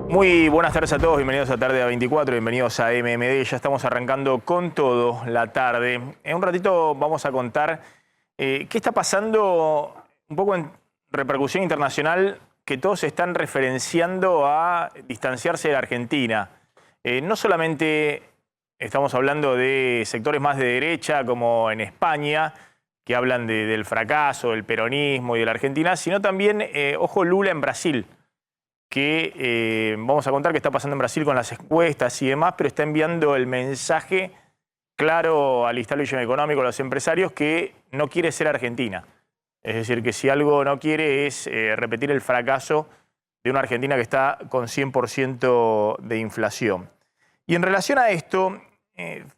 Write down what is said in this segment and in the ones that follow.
Muy buenas tardes a todos, bienvenidos a Tarde a 24, bienvenidos a MMD. Ya estamos arrancando con todo la tarde. En un ratito vamos a contar qué está pasando un poco en repercusión internacional, que todos están referenciando a distanciarse de la Argentina. No solamente estamos hablando de sectores más de derecha, como en España, que hablan del fracaso, del peronismo y de la Argentina, sino también, ojo, Lula en Brasil, que vamos a contar qué está pasando en Brasil con las encuestas y demás, pero está enviando el mensaje claro al establishment económico, a los empresarios, que no quiere ser Argentina. Es decir, que si algo no quiere es repetir el fracaso de una Argentina que está con 100% de inflación. Y en relación a esto,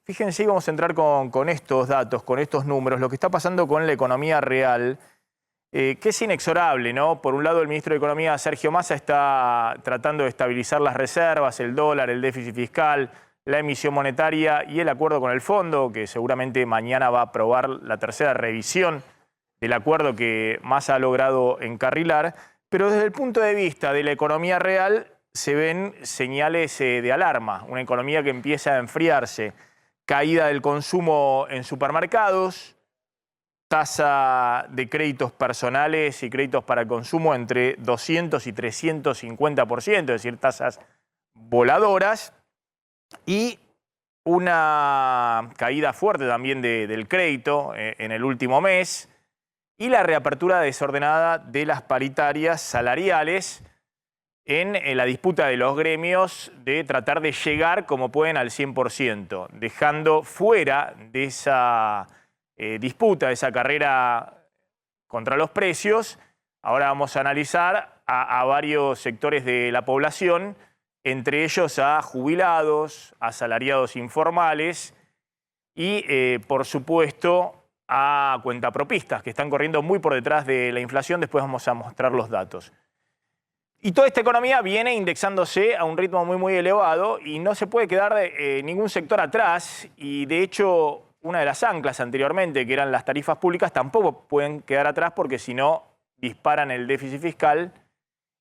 fíjense, vamos a entrar con estos datos, con estos números, lo que está pasando con la economía real, que es inexorable, ¿no? Por un lado, el ministro de Economía, Sergio Massa, está tratando de estabilizar las reservas, el dólar, el déficit fiscal, la emisión monetaria y el acuerdo con el fondo, que seguramente mañana va a aprobar la tercera revisión del acuerdo que Massa ha logrado encarrilar. Pero desde el punto de vista de la economía real se ven señales de alarma. Una economía que empieza a enfriarse, caída del consumo en supermercados, tasa de créditos personales y créditos para el consumo entre 200 y 350%, es decir, tasas voladoras, y una caída fuerte también del crédito en el último mes, y la reapertura desordenada de las paritarias salariales en la disputa de los gremios de tratar de llegar como pueden al 100%, dejando fuera de esa disputa, esa carrera contra los precios. Ahora vamos a analizar a varios sectores de la población, entre ellos a jubilados, asalariados informales y, por supuesto, a cuentapropistas, que están corriendo muy por detrás de la inflación. Después vamos a mostrar los datos. Y toda esta economía viene indexándose a un ritmo muy elevado y no se puede quedar ningún sector atrás. Y, de hecho, una de las anclas anteriormente, que eran las tarifas públicas, tampoco pueden quedar atrás, porque si no disparan el déficit fiscal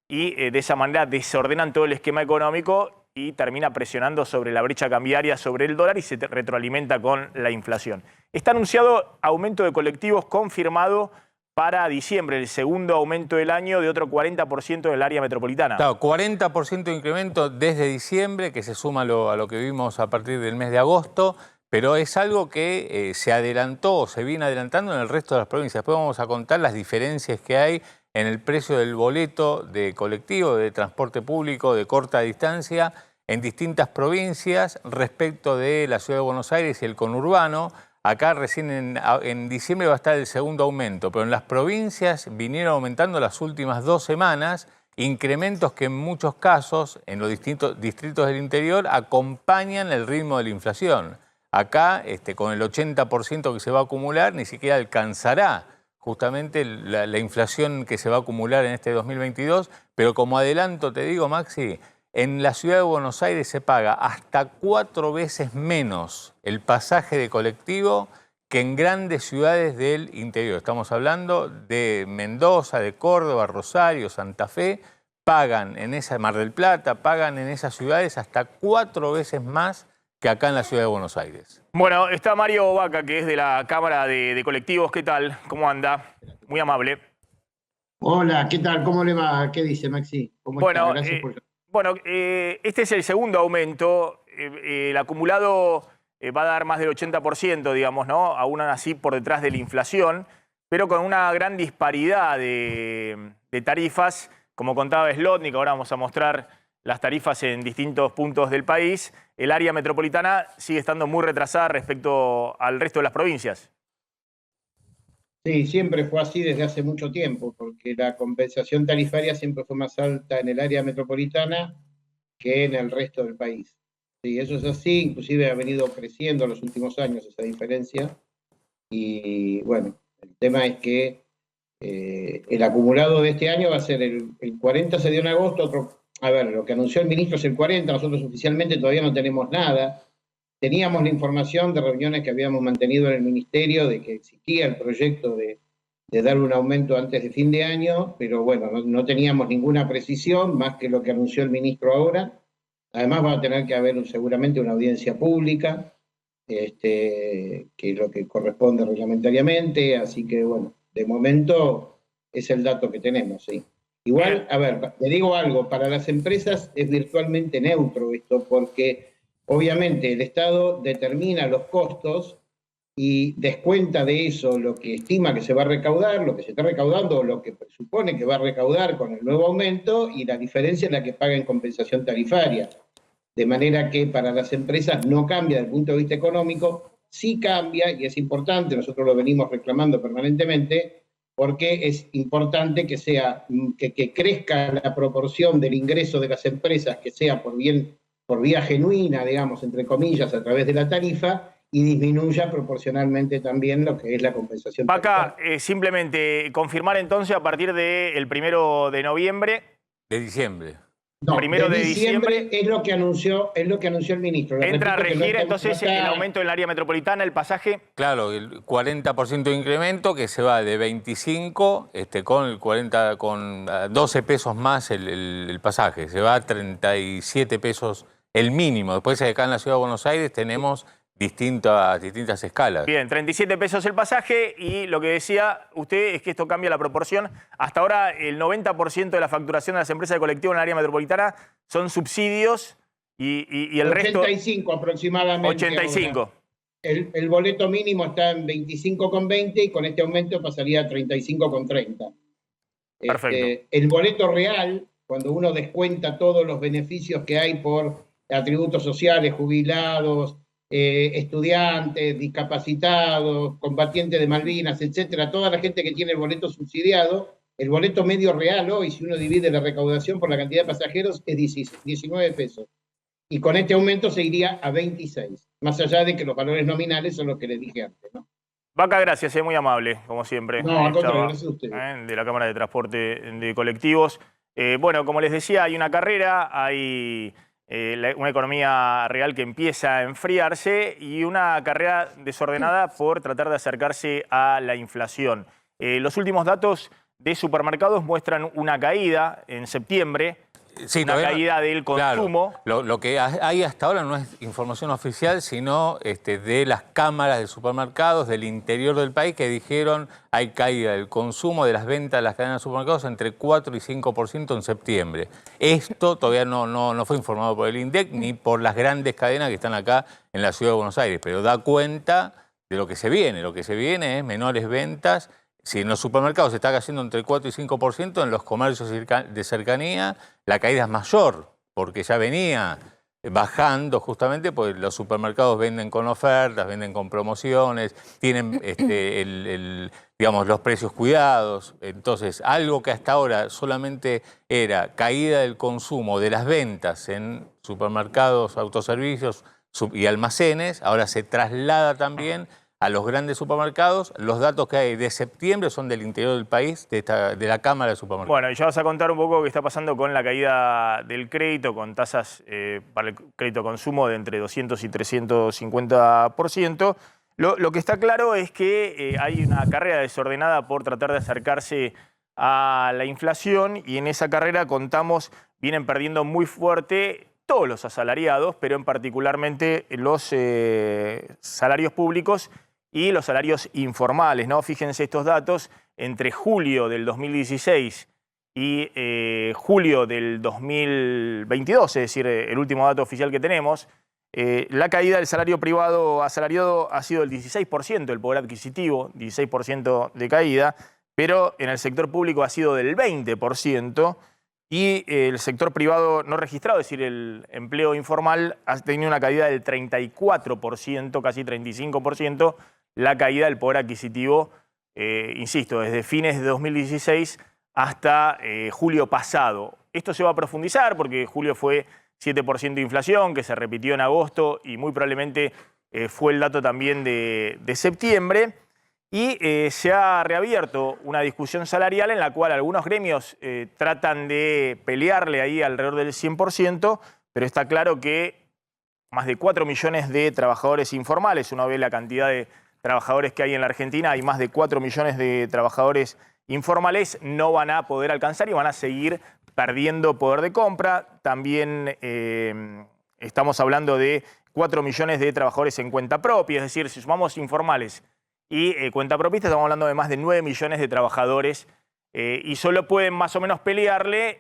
y de esa manera desordenan todo el esquema económico y termina presionando sobre la brecha cambiaria, sobre el dólar, y se retroalimenta con la inflación. Está anunciado aumento de colectivos confirmado para diciembre, el segundo aumento del año de otro 40% del área metropolitana. Claro, 40% de incremento desde diciembre, que se suma a lo que vimos a partir del mes de agosto. Pero es algo que se adelantó o se viene adelantando en el resto de las provincias. Después vamos a contar las diferencias que hay en el precio del boleto de colectivo, de transporte público de corta distancia en distintas provincias respecto de la Ciudad de Buenos Aires y el conurbano. Acá recién en diciembre va a estar el segundo aumento, pero en las provincias vinieron aumentando las últimas 2 semanas, incrementos que en muchos casos, en los distintos distritos del interior, acompañan el ritmo de la inflación. Acá, con el 80% que se va a acumular, ni siquiera alcanzará justamente la inflación que se va a acumular en este 2022. Pero como adelanto te digo, Maxi, en la Ciudad de Buenos Aires se paga hasta 4 veces menos el pasaje de colectivo que en grandes ciudades del interior. Estamos hablando de Mendoza, de Córdoba, Rosario, Santa Fe. Pagan en esa, Mar del Plata, pagan en esas ciudades hasta 4 veces más que acá en la Ciudad de Buenos Aires. Bueno, está Mario Vaca, que es de la Cámara de Colectivos. ¿Qué tal? ¿Cómo anda? Muy amable. Hola, ¿qué tal? ¿Cómo le va? ¿Qué dice, Maxi? ¿Cómo está? Gracias por... Este es el segundo aumento. El acumulado va a dar más del 80%, digamos, ¿no? Aún así por detrás de la inflación, pero con una gran disparidad de tarifas. Como contaba Slotnik, ahora vamos a mostrar las tarifas en distintos puntos del país. El área metropolitana sigue estando muy retrasada respecto al resto de las provincias. Sí, siempre fue así desde hace mucho tiempo, porque la compensación tarifaria siempre fue más alta en el área metropolitana que en el resto del país. Sí, eso es así, inclusive ha venido creciendo en los últimos años esa diferencia. Y bueno, el tema es que el acumulado de este año va a ser el 40, se dio en agosto, a ver, lo que anunció el ministro es el 40, nosotros oficialmente todavía no tenemos nada. Teníamos la información de reuniones que habíamos mantenido en el ministerio de que existía el proyecto de de dar un aumento antes de fin de año, pero bueno, no teníamos ninguna precisión, más que lo que anunció el ministro ahora. Además va a tener que haber seguramente una audiencia pública, que es lo que corresponde reglamentariamente, así que bueno, de momento es el dato que tenemos, sí. Igual, a ver, te digo algo, para las empresas es virtualmente neutro esto, porque obviamente el Estado determina los costos y descuenta de eso lo que estima que se va a recaudar, lo que se está recaudando, o lo que presupone que va a recaudar con el nuevo aumento, y la diferencia es la que paga en compensación tarifaria. De manera que para las empresas no cambia desde el punto de vista económico, sí cambia, y es importante, nosotros lo venimos reclamando permanentemente, porque es importante que crezca la proporción del ingreso de las empresas, que sea por vía genuina, digamos, entre comillas, a través de la tarifa, y disminuya proporcionalmente también lo que es la compensación Vaca, tarifaria. simplemente confirmar entonces a partir del 1 de noviembre. De diciembre. No, Primero de de diciembre diciembre es lo que anunció el ministro. Le entra a repito que no regir está entonces el aumento en el área metropolitana, el pasaje. Claro, el 40% de incremento que se va de 25 con el 40, con 12 pesos más el pasaje. Se va a 37 pesos el mínimo. Después acá en la Ciudad de Buenos Aires tenemos distintas escalas. Bien, 37 pesos el pasaje, y lo que decía usted es que esto cambia la proporción. Hasta ahora el 90% de la facturación de las empresas de colectivo en el área metropolitana son subsidios y el 85 resto... aproximadamente. 85. Ahora. El boleto mínimo está en 25,20 y con este aumento pasaría a 35,30. Perfecto. El boleto real, cuando uno descuenta todos los beneficios que hay por atributos sociales, jubilados, estudiantes, discapacitados, combatientes de Malvinas, etcétera, toda la gente que tiene el boleto subsidiado, el boleto medio real hoy, si uno divide la recaudación por la cantidad de pasajeros, es 19 pesos. Y con este aumento se iría a 26, más allá de que los valores nominales son los que les dije antes, ¿no? Vaca, gracias, muy amable, como siempre. No, al contrario, gracias a ustedes. De la Cámara de Transporte de Colectivos. Bueno, como les decía, hay una carrera, hay una economía real que empieza a enfriarse y una carrera desordenada por tratar de acercarse a la inflación. Los últimos datos de supermercados muestran una caída en septiembre. Sí, una caída del consumo. Claro, lo que hay hasta ahora no es información oficial, sino de las cámaras de supermercados del interior del país que dijeron hay caída del consumo, de las ventas de las cadenas de supermercados entre 4 y 5% en septiembre. Esto todavía no fue informado por el INDEC ni por las grandes cadenas que están acá en la Ciudad de Buenos Aires, pero da cuenta de lo que se viene. Lo que se viene es menores ventas. Si en los supermercados se está cayendo entre 4 y 5%, en los comercios de cercanía la caída es mayor, porque ya venía bajando justamente porque los supermercados venden con ofertas, venden con promociones, tienen digamos, los precios cuidados. Entonces, algo que hasta ahora solamente era caída del consumo, de las ventas en supermercados, autoservicios y almacenes, ahora se traslada también a los grandes supermercados. Los datos que hay de septiembre son del interior del país, de la Cámara de Supermercados. Bueno, y ya vas a contar un poco qué está pasando con la caída del crédito, con tasas para el crédito consumo de entre 200 y 350%. Lo que está claro es que hay una carrera desordenada por tratar de acercarse a la inflación, y en esa carrera vienen perdiendo muy fuerte todos los asalariados, pero en particularmente los salarios públicos y los salarios informales, ¿no? Fíjense estos datos, entre julio del 2016 y julio del 2022, es decir, el último dato oficial que tenemos, la caída del salario privado asalariado ha sido del 16%, del poder adquisitivo, 16% de caída, pero en el sector público ha sido del 20%, y el sector privado no registrado, es decir, el empleo informal, ha tenido una caída del 34%, casi 35%, la caída del poder adquisitivo, insisto, desde fines de 2016 hasta julio pasado. Esto se va a profundizar porque julio fue 7% de inflación, que se repitió en agosto y muy probablemente fue el dato también de septiembre. Y se ha reabierto una discusión salarial en la cual algunos gremios tratan de pelearle ahí alrededor del 100%, pero está claro que más de 4 millones de trabajadores informales, uno ve la cantidad de trabajadores que hay en la Argentina. Hay más de 4 millones de trabajadores informales, no van a poder alcanzar y van a seguir perdiendo poder de compra. También estamos hablando de 4 millones de trabajadores en cuenta propia, es decir, si sumamos informales y cuenta propista, estamos hablando de más de 9 millones de trabajadores y solo pueden más o menos pelearle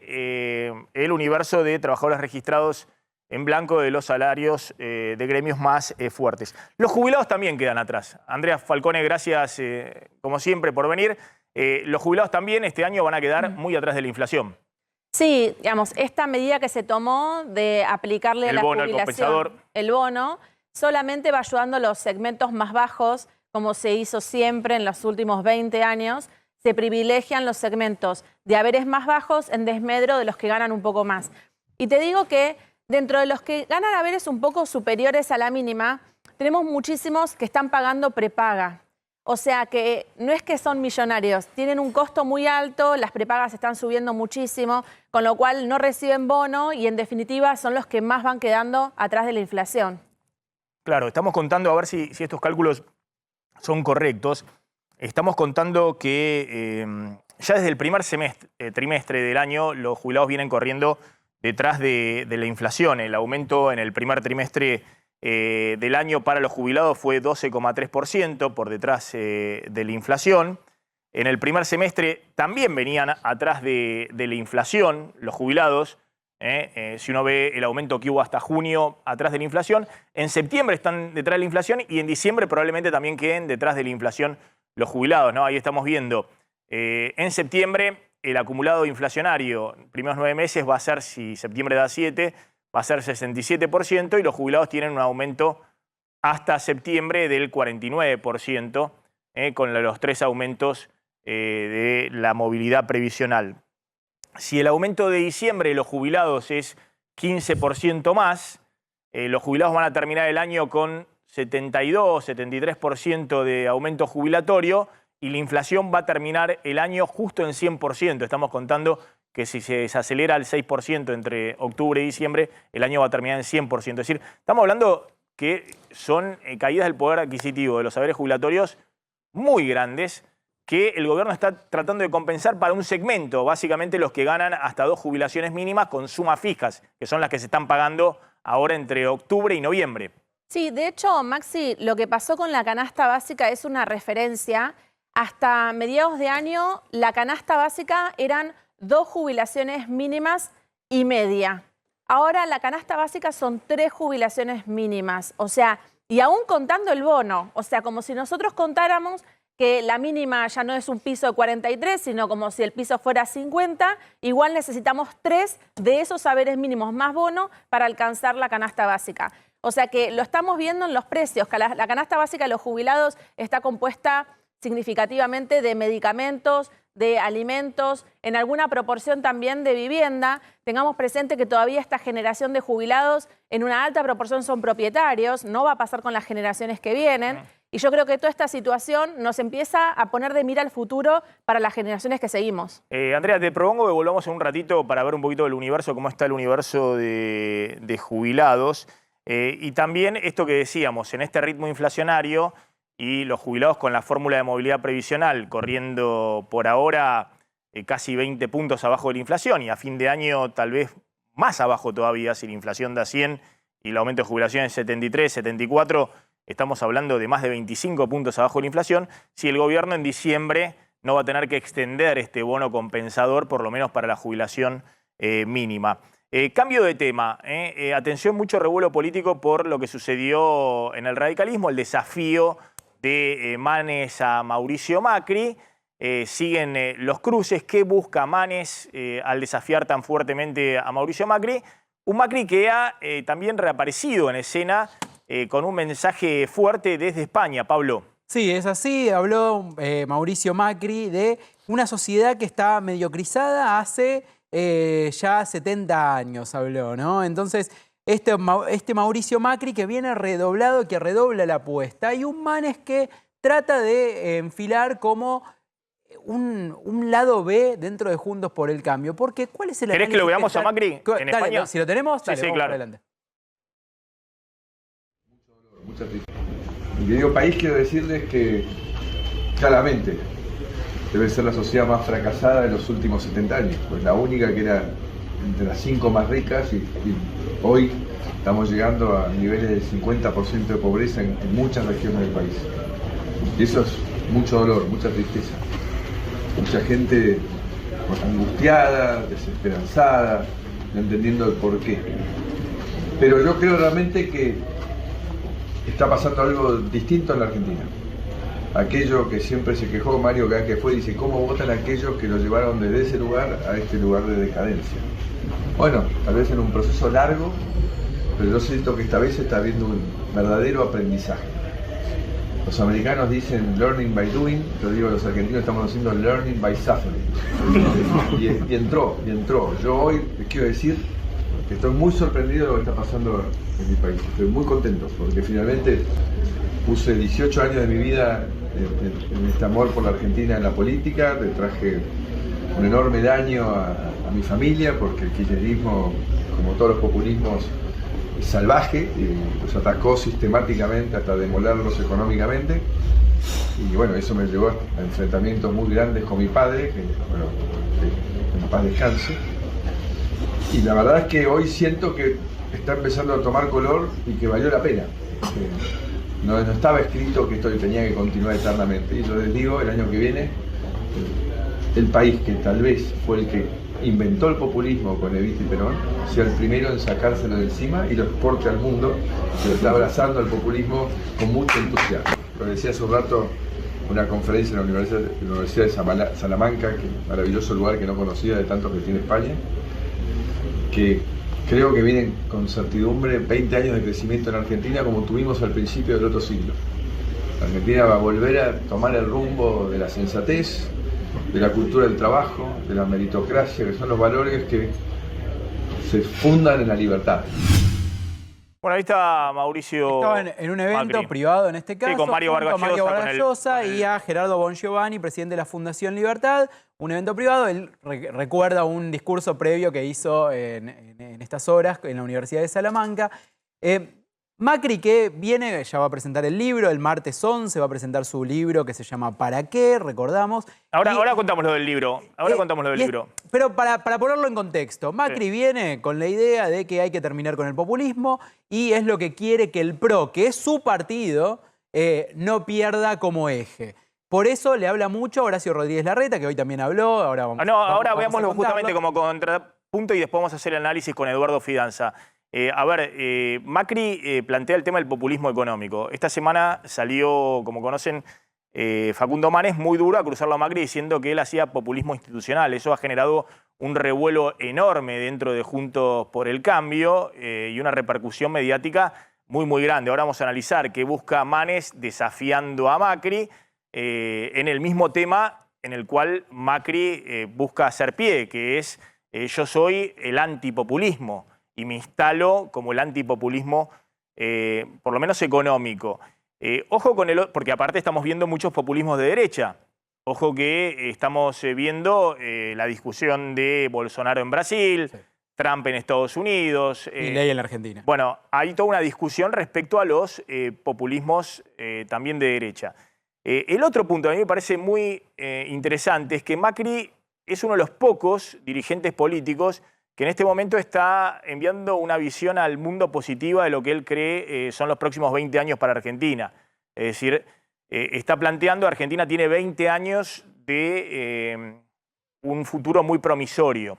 el universo de trabajadores registrados en blanco de los salarios de gremios más fuertes. Los jubilados también quedan atrás. Andrea Falcone, gracias como siempre por venir. Los jubilados también este año van a quedar muy atrás de la inflación. Sí, digamos, esta medida que se tomó de aplicarle a la jubilación, el compensador, el bono, solamente va ayudando a los segmentos más bajos, como se hizo siempre en los últimos 20 años. Se privilegian los segmentos de haberes más bajos en desmedro de los que ganan un poco más. Y te digo que dentro de los que ganan haberes un poco superiores a la mínima, tenemos muchísimos que están pagando prepaga. O sea que no es que son millonarios, tienen un costo muy alto, las prepagas están subiendo muchísimo, con lo cual no reciben bono y en definitiva son los que más van quedando atrás de la inflación. Claro, estamos contando, a ver si estos cálculos son correctos. Estamos contando que ya desde el primer trimestre del año los jubilados vienen corriendo detrás de la inflación. El aumento en el primer trimestre del año para los jubilados fue 12,3% por detrás de la inflación. En el primer semestre también venían atrás de la inflación los jubilados. Si uno ve el aumento que hubo hasta junio atrás de la inflación, en septiembre están detrás de la inflación y en diciembre probablemente también queden detrás de la inflación los jubilados, ¿no? Ahí estamos viendo. En septiembre el acumulado inflacionario, primeros 9 meses, va a ser, si septiembre da 7, va a ser 67% y los jubilados tienen un aumento hasta septiembre del 49%, con los 3 aumentos de la movilidad previsional. Si el aumento de diciembre de los jubilados es 15% más, los jubilados van a terminar el año con 72-73% de aumento jubilatorio y la inflación va a terminar el año justo en 100%. Estamos contando que si se desacelera al 6% entre octubre y diciembre, el año va a terminar en 100%. Es decir, estamos hablando que son caídas del poder adquisitivo de los saberes jubilatorios muy grandes que el gobierno está tratando de compensar para un segmento, básicamente los que ganan hasta 2 jubilaciones mínimas con sumas fijas, que son las que se están pagando ahora entre octubre y noviembre. Sí, de hecho, Maxi, lo que pasó con la canasta básica es una referencia. Hasta mediados de año, la canasta básica eran 2 jubilaciones mínimas y media. Ahora la canasta básica son 3 jubilaciones mínimas. O sea, y aún contando el bono. O sea, como si nosotros contáramos que la mínima ya no es un piso de 43, sino como si el piso fuera 50, igual necesitamos 3 de esos saberes mínimos más bono para alcanzar la canasta básica. O sea que lo estamos viendo en los precios, que la canasta básica de los jubilados está compuesta significativamente de medicamentos, de alimentos, en alguna proporción también de vivienda. Tengamos presente que todavía esta generación de jubilados en una alta proporción son propietarios, no va a pasar con las generaciones que vienen. Y yo creo que toda esta situación nos empieza a poner de mira al futuro para las generaciones que seguimos. Andrea, te propongo que volvamos en un ratito para ver un poquito del universo, cómo está el universo de jubilados. Y también esto que decíamos, en este ritmo inflacionario y los jubilados con la fórmula de movilidad previsional corriendo por ahora casi 20 puntos abajo de la inflación y a fin de año tal vez más abajo todavía, si la inflación da 100 y el aumento de jubilación es 73, 74, estamos hablando de más de 25 puntos abajo de la inflación, si el gobierno en diciembre no va a tener que extender este bono compensador, por lo menos para la jubilación mínima. Cambio de tema, atención, mucho revuelo político por lo que sucedió en el radicalismo, el desafío de Manes a Mauricio Macri. Siguen los cruces. ¿Qué busca Manes al desafiar tan fuertemente a Mauricio Macri? Un Macri que ha también reaparecido en escena con un mensaje fuerte desde España, Pablo. Sí, es así. Habló Mauricio Macri de una sociedad que está mediocrizada hace ya 70 años, habló, ¿no? Entonces, este Mauricio Macri que viene redoblado, que redobla la apuesta. Y un Manes que trata de enfilar como un lado B dentro de Juntos por el Cambio. Porque, ¿cuál es el análisis? ¿Querés que lo veamos a Macri en dale, España? Si lo tenemos, dale, sí, vamos claro. adelante. Mucha tristeza. Y que digo país, quiero decirles que claramente debe ser la sociedad más fracasada de los últimos 70 años, pues la única que era entre las 5 más ricas y hoy estamos llegando a niveles del 50% de pobreza en muchas regiones del país. Y eso es mucho dolor, mucha tristeza. Mucha gente angustiada, desesperanzada, no entendiendo el porqué. Pero yo creo realmente que está pasando algo distinto en la Argentina. Aquello que siempre se quejó Mario cada que fue, dice, ¿cómo votan aquellos que lo llevaron desde ese lugar a este lugar de decadencia? Bueno, tal vez en un proceso largo, pero yo siento que esta vez se está habiendo un verdadero aprendizaje. Los americanos dicen learning by doing, yo digo los argentinos estamos haciendo learning by suffering. Y entró. Yo hoy les quiero decir que estoy muy sorprendido de lo que está pasando en mi país. Estoy muy contento porque finalmente puse 18 años de mi vida en este amor por la Argentina en la política, le traje un enorme daño a mi familia porque el kirchnerismo, como todos los populismos, es salvaje y los atacó sistemáticamente hasta demolerlos económicamente. Y bueno, eso me llevó a enfrentamientos muy grandes con mi padre, que bueno, que en paz descanse. Y la verdad es que hoy siento que está empezando a tomar color y que valió la pena. No estaba escrito que esto tenía que continuar eternamente. Y yo les digo, el año que viene, el país que tal vez fue el que inventó el populismo con Evita y Perón, sea el primero en sacárselo de encima y lo exporte al mundo, que lo está abrazando al populismo con mucho entusiasmo. Lo decía hace un rato, una conferencia en la Universidad de Salamanca, que maravilloso lugar que no conocía de tantos que tiene España, que creo que vienen con certidumbre 20 años de crecimiento en Argentina como tuvimos al principio del otro siglo. Argentina va a volver a tomar el rumbo de la sensatez, de la cultura del trabajo, de la meritocracia, que son los valores que se fundan en la libertad. Bueno, ahí está Mauricio. Estaba en un evento Macri. privado en este caso, Sí, con Mario junto a Vargas Mario Llosa, Vargas Llosa y a Gerardo Bongiovanni, presidente de la Fundación Libertad. Un evento privado, él recuerda un discurso previo que hizo en estas horas en la Universidad de Salamanca. Macri, que viene, ya va a presentar el libro, el martes 11 va a presentar su libro que se llama ¿Para qué? Recordamos. Ahora contamos lo del libro. Pero para ponerlo en contexto, Macri viene con la idea de que hay que terminar con el populismo y es lo que quiere que el PRO, que es su partido, no pierda como eje. Por eso le habla mucho a Horacio Rodríguez Larreta, que hoy también habló. Ahora veámoslo justamente como contrapunto y después vamos a hacer el análisis con Eduardo Fidanza. Macri plantea el tema del populismo económico. Esta semana salió, como conocen, Facundo Manes muy duro a cruzarlo a Macri diciendo que él hacía populismo institucional. Eso ha generado un revuelo enorme dentro de Juntos por el Cambio y una repercusión mediática muy grande. Ahora vamos a analizar qué busca Manes desafiando a Macri en el mismo tema en el cual Macri busca hacer pie, que es yo soy el antipopulismo. Y me instalo como el antipopulismo, por lo menos económico. Ojo con porque aparte estamos viendo muchos populismos de derecha. Ojo que estamos viendo la discusión de Bolsonaro en Brasil, sí, Trump en Estados Unidos. Milei en la Argentina. Bueno, hay toda una discusión respecto a los populismos también de derecha. El otro punto que a mí me parece muy interesante es que Macri es uno de los pocos dirigentes políticos que en este momento está enviando una visión al mundo positiva de lo que él cree son los próximos 20 años para Argentina. Es decir, está planteando que Argentina tiene 20 años de un futuro muy promisorio.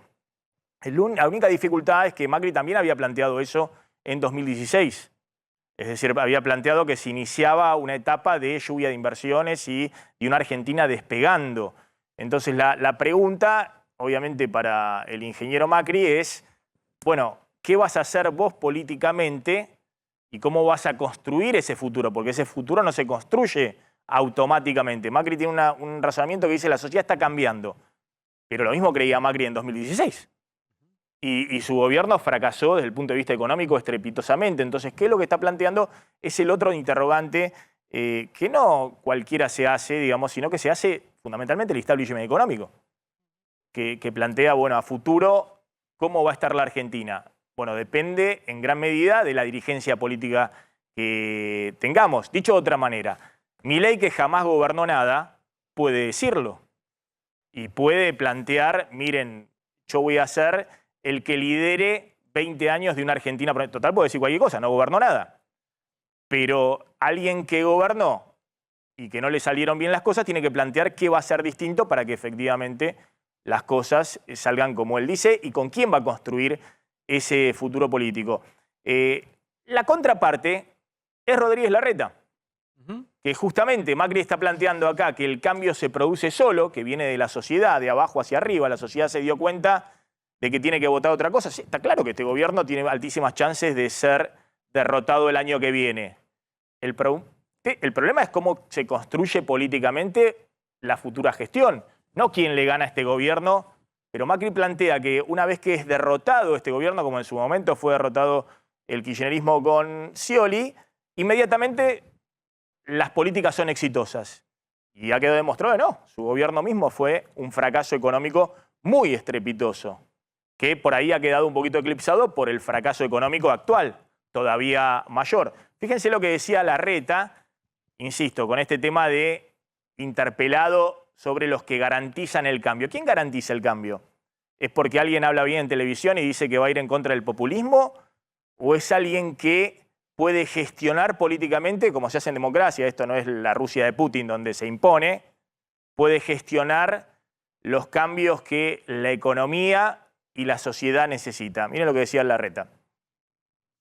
La única dificultad es que Macri también había planteado eso en 2016. Es decir, había planteado que se iniciaba una etapa de lluvia de inversiones y de una Argentina despegando. Entonces la pregunta, obviamente para el ingeniero Macri, es, bueno, ¿qué vas a hacer vos políticamente y cómo vas a construir ese futuro? Porque ese futuro no se construye automáticamente. Macri tiene un razonamiento que dice la sociedad está cambiando. Pero lo mismo creía Macri en 2016. Y su gobierno fracasó desde el punto de vista económico estrepitosamente. Entonces, ¿qué es lo que está planteando? Es el otro interrogante que no cualquiera se hace, digamos, sino que se hace fundamentalmente el establishment económico. Que plantea, bueno, a futuro, ¿cómo va a estar la Argentina? Bueno, depende en gran medida de la dirigencia política que tengamos. Dicho de otra manera, Milei, que jamás gobernó nada, puede decirlo y puede plantear, miren, yo voy a ser el que lidere 20 años de una Argentina. Total, puede decir cualquier cosa, no gobernó nada. Pero alguien que gobernó y que no le salieron bien las cosas tiene que plantear qué va a ser distinto para que efectivamente las cosas salgan como él dice y con quién va a construir ese futuro político. La contraparte es Rodríguez Larreta, que justamente Macri está planteando acá que el cambio se produce solo, que viene de la sociedad, de abajo hacia arriba. La sociedad se dio cuenta de que tiene que votar otra cosa. Sí, está claro que este gobierno tiene altísimas chances de ser derrotado el año que viene. El problema es cómo se construye políticamente la futura gestión, no quién le gana a este gobierno. Pero Macri plantea que una vez que es derrotado este gobierno, como en su momento fue derrotado el kirchnerismo con Scioli, inmediatamente las políticas son exitosas. Y ha quedado demostrado que no. Su gobierno mismo fue un fracaso económico muy estrepitoso, que por ahí ha quedado un poquito eclipsado por el fracaso económico actual, todavía mayor. Fíjense lo que decía Larreta, insisto, con este tema de interpelado sobre los que garantizan el cambio. ¿Quién garantiza el cambio? ¿Es porque alguien habla bien en televisión y dice que va a ir en contra del populismo? ¿O es alguien que puede gestionar políticamente, como se hace en democracia? Esto no es la Rusia de Putin donde se impone. Puede gestionar los cambios que la economía y la sociedad necesitan. Miren lo que decía Larreta.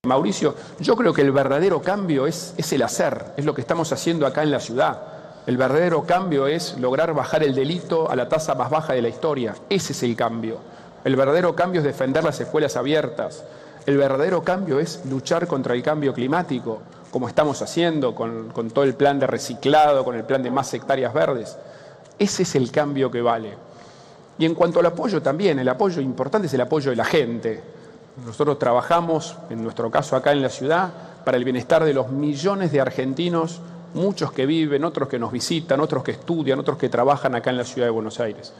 Mauricio, yo creo que el verdadero cambio es el hacer, es lo que estamos haciendo acá en la ciudad. El verdadero cambio es lograr bajar el delito a la tasa más baja de la historia. Ese es el cambio. El verdadero cambio es defender las escuelas abiertas. El verdadero cambio es luchar contra el cambio climático, como estamos haciendo con todo el plan de reciclado, con el plan de más hectáreas verdes. Ese es el cambio que vale. Y en cuanto al apoyo también, el apoyo importante es el apoyo de la gente. Nosotros trabajamos, en nuestro caso acá en la ciudad, para el bienestar de los millones de argentinos, muchos que viven, otros que nos visitan, otros que estudian, otros que trabajan acá en la ciudad de Buenos Aires,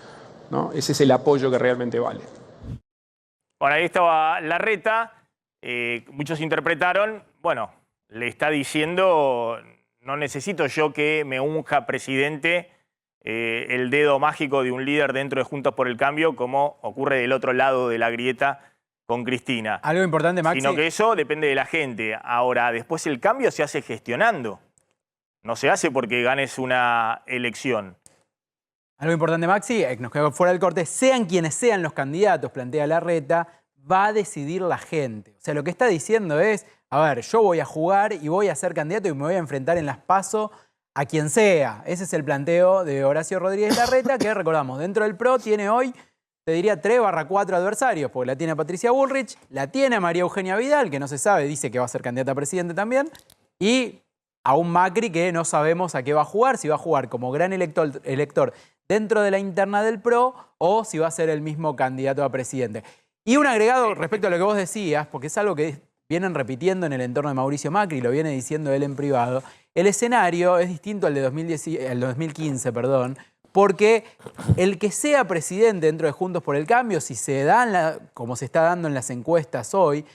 ¿no? Ese es el apoyo que realmente vale. Bueno, ahí estaba Larreta. Muchos interpretaron, bueno, le está diciendo, no necesito yo que me unja presidente el dedo mágico de un líder dentro de Juntos por el Cambio, como ocurre del otro lado de la grieta con Cristina. Algo importante, Maxi. Sino que eso depende de la gente. Ahora, después el cambio se hace gestionando. No se hace porque ganes una elección. Algo importante, Maxi, nos quedamos fuera del corte. Sean quienes sean los candidatos, plantea Larreta, va a decidir la gente. O sea, lo que está diciendo es, a ver, yo voy a jugar y voy a ser candidato y me voy a enfrentar en las PASO a quien sea. Ese es el planteo de Horacio Rodríguez Larreta, que recordamos, dentro del PRO tiene hoy, te diría 3/4 adversarios, porque la tiene Patricia Bullrich, la tiene María Eugenia Vidal, que no se sabe, dice que va a ser candidata a presidente también, y a un Macri que no sabemos a qué va a jugar, si va a jugar como gran elector dentro de la interna del PRO o si va a ser el mismo candidato a presidente. Y un agregado respecto a lo que vos decías, porque es algo que vienen repitiendo en el entorno de Mauricio Macri, lo viene diciendo él en privado, el escenario es distinto al de 2015, porque el que sea presidente dentro de Juntos por el Cambio, si se dan como se está dando en las encuestas hoy,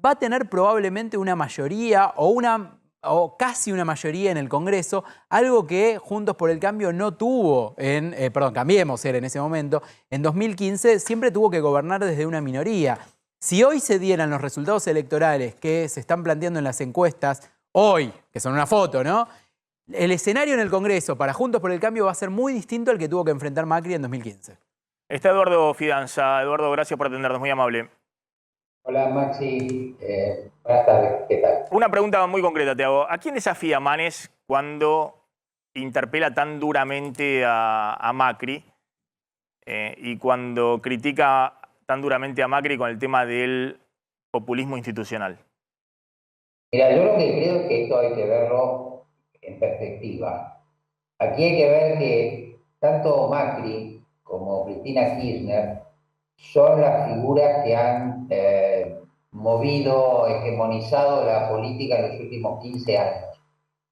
va a tener probablemente una mayoría o casi una mayoría en el Congreso, algo que Juntos por el Cambio no tuvo Cambiemos era en ese momento, en 2015 siempre tuvo que gobernar desde una minoría. Si hoy se dieran los resultados electorales que se están planteando en las encuestas, hoy, que son una foto, ¿no? El escenario en el Congreso para Juntos por el Cambio va a ser muy distinto al que tuvo que enfrentar Macri en 2015. Está Eduardo Fidanza. Eduardo, gracias por atendernos, muy amable. Hola Maxi, buenas tardes, ¿qué tal? Una pregunta muy concreta te hago. ¿A quién desafía Manes cuando interpela tan duramente a Macri y cuando critica tan duramente a Macri con el tema del populismo institucional? Mira, yo lo que creo es que esto hay que verlo en perspectiva. Aquí hay que ver que tanto Macri como Cristina Kirchner son las figuras que han movido, hegemonizado la política en los últimos 15 años.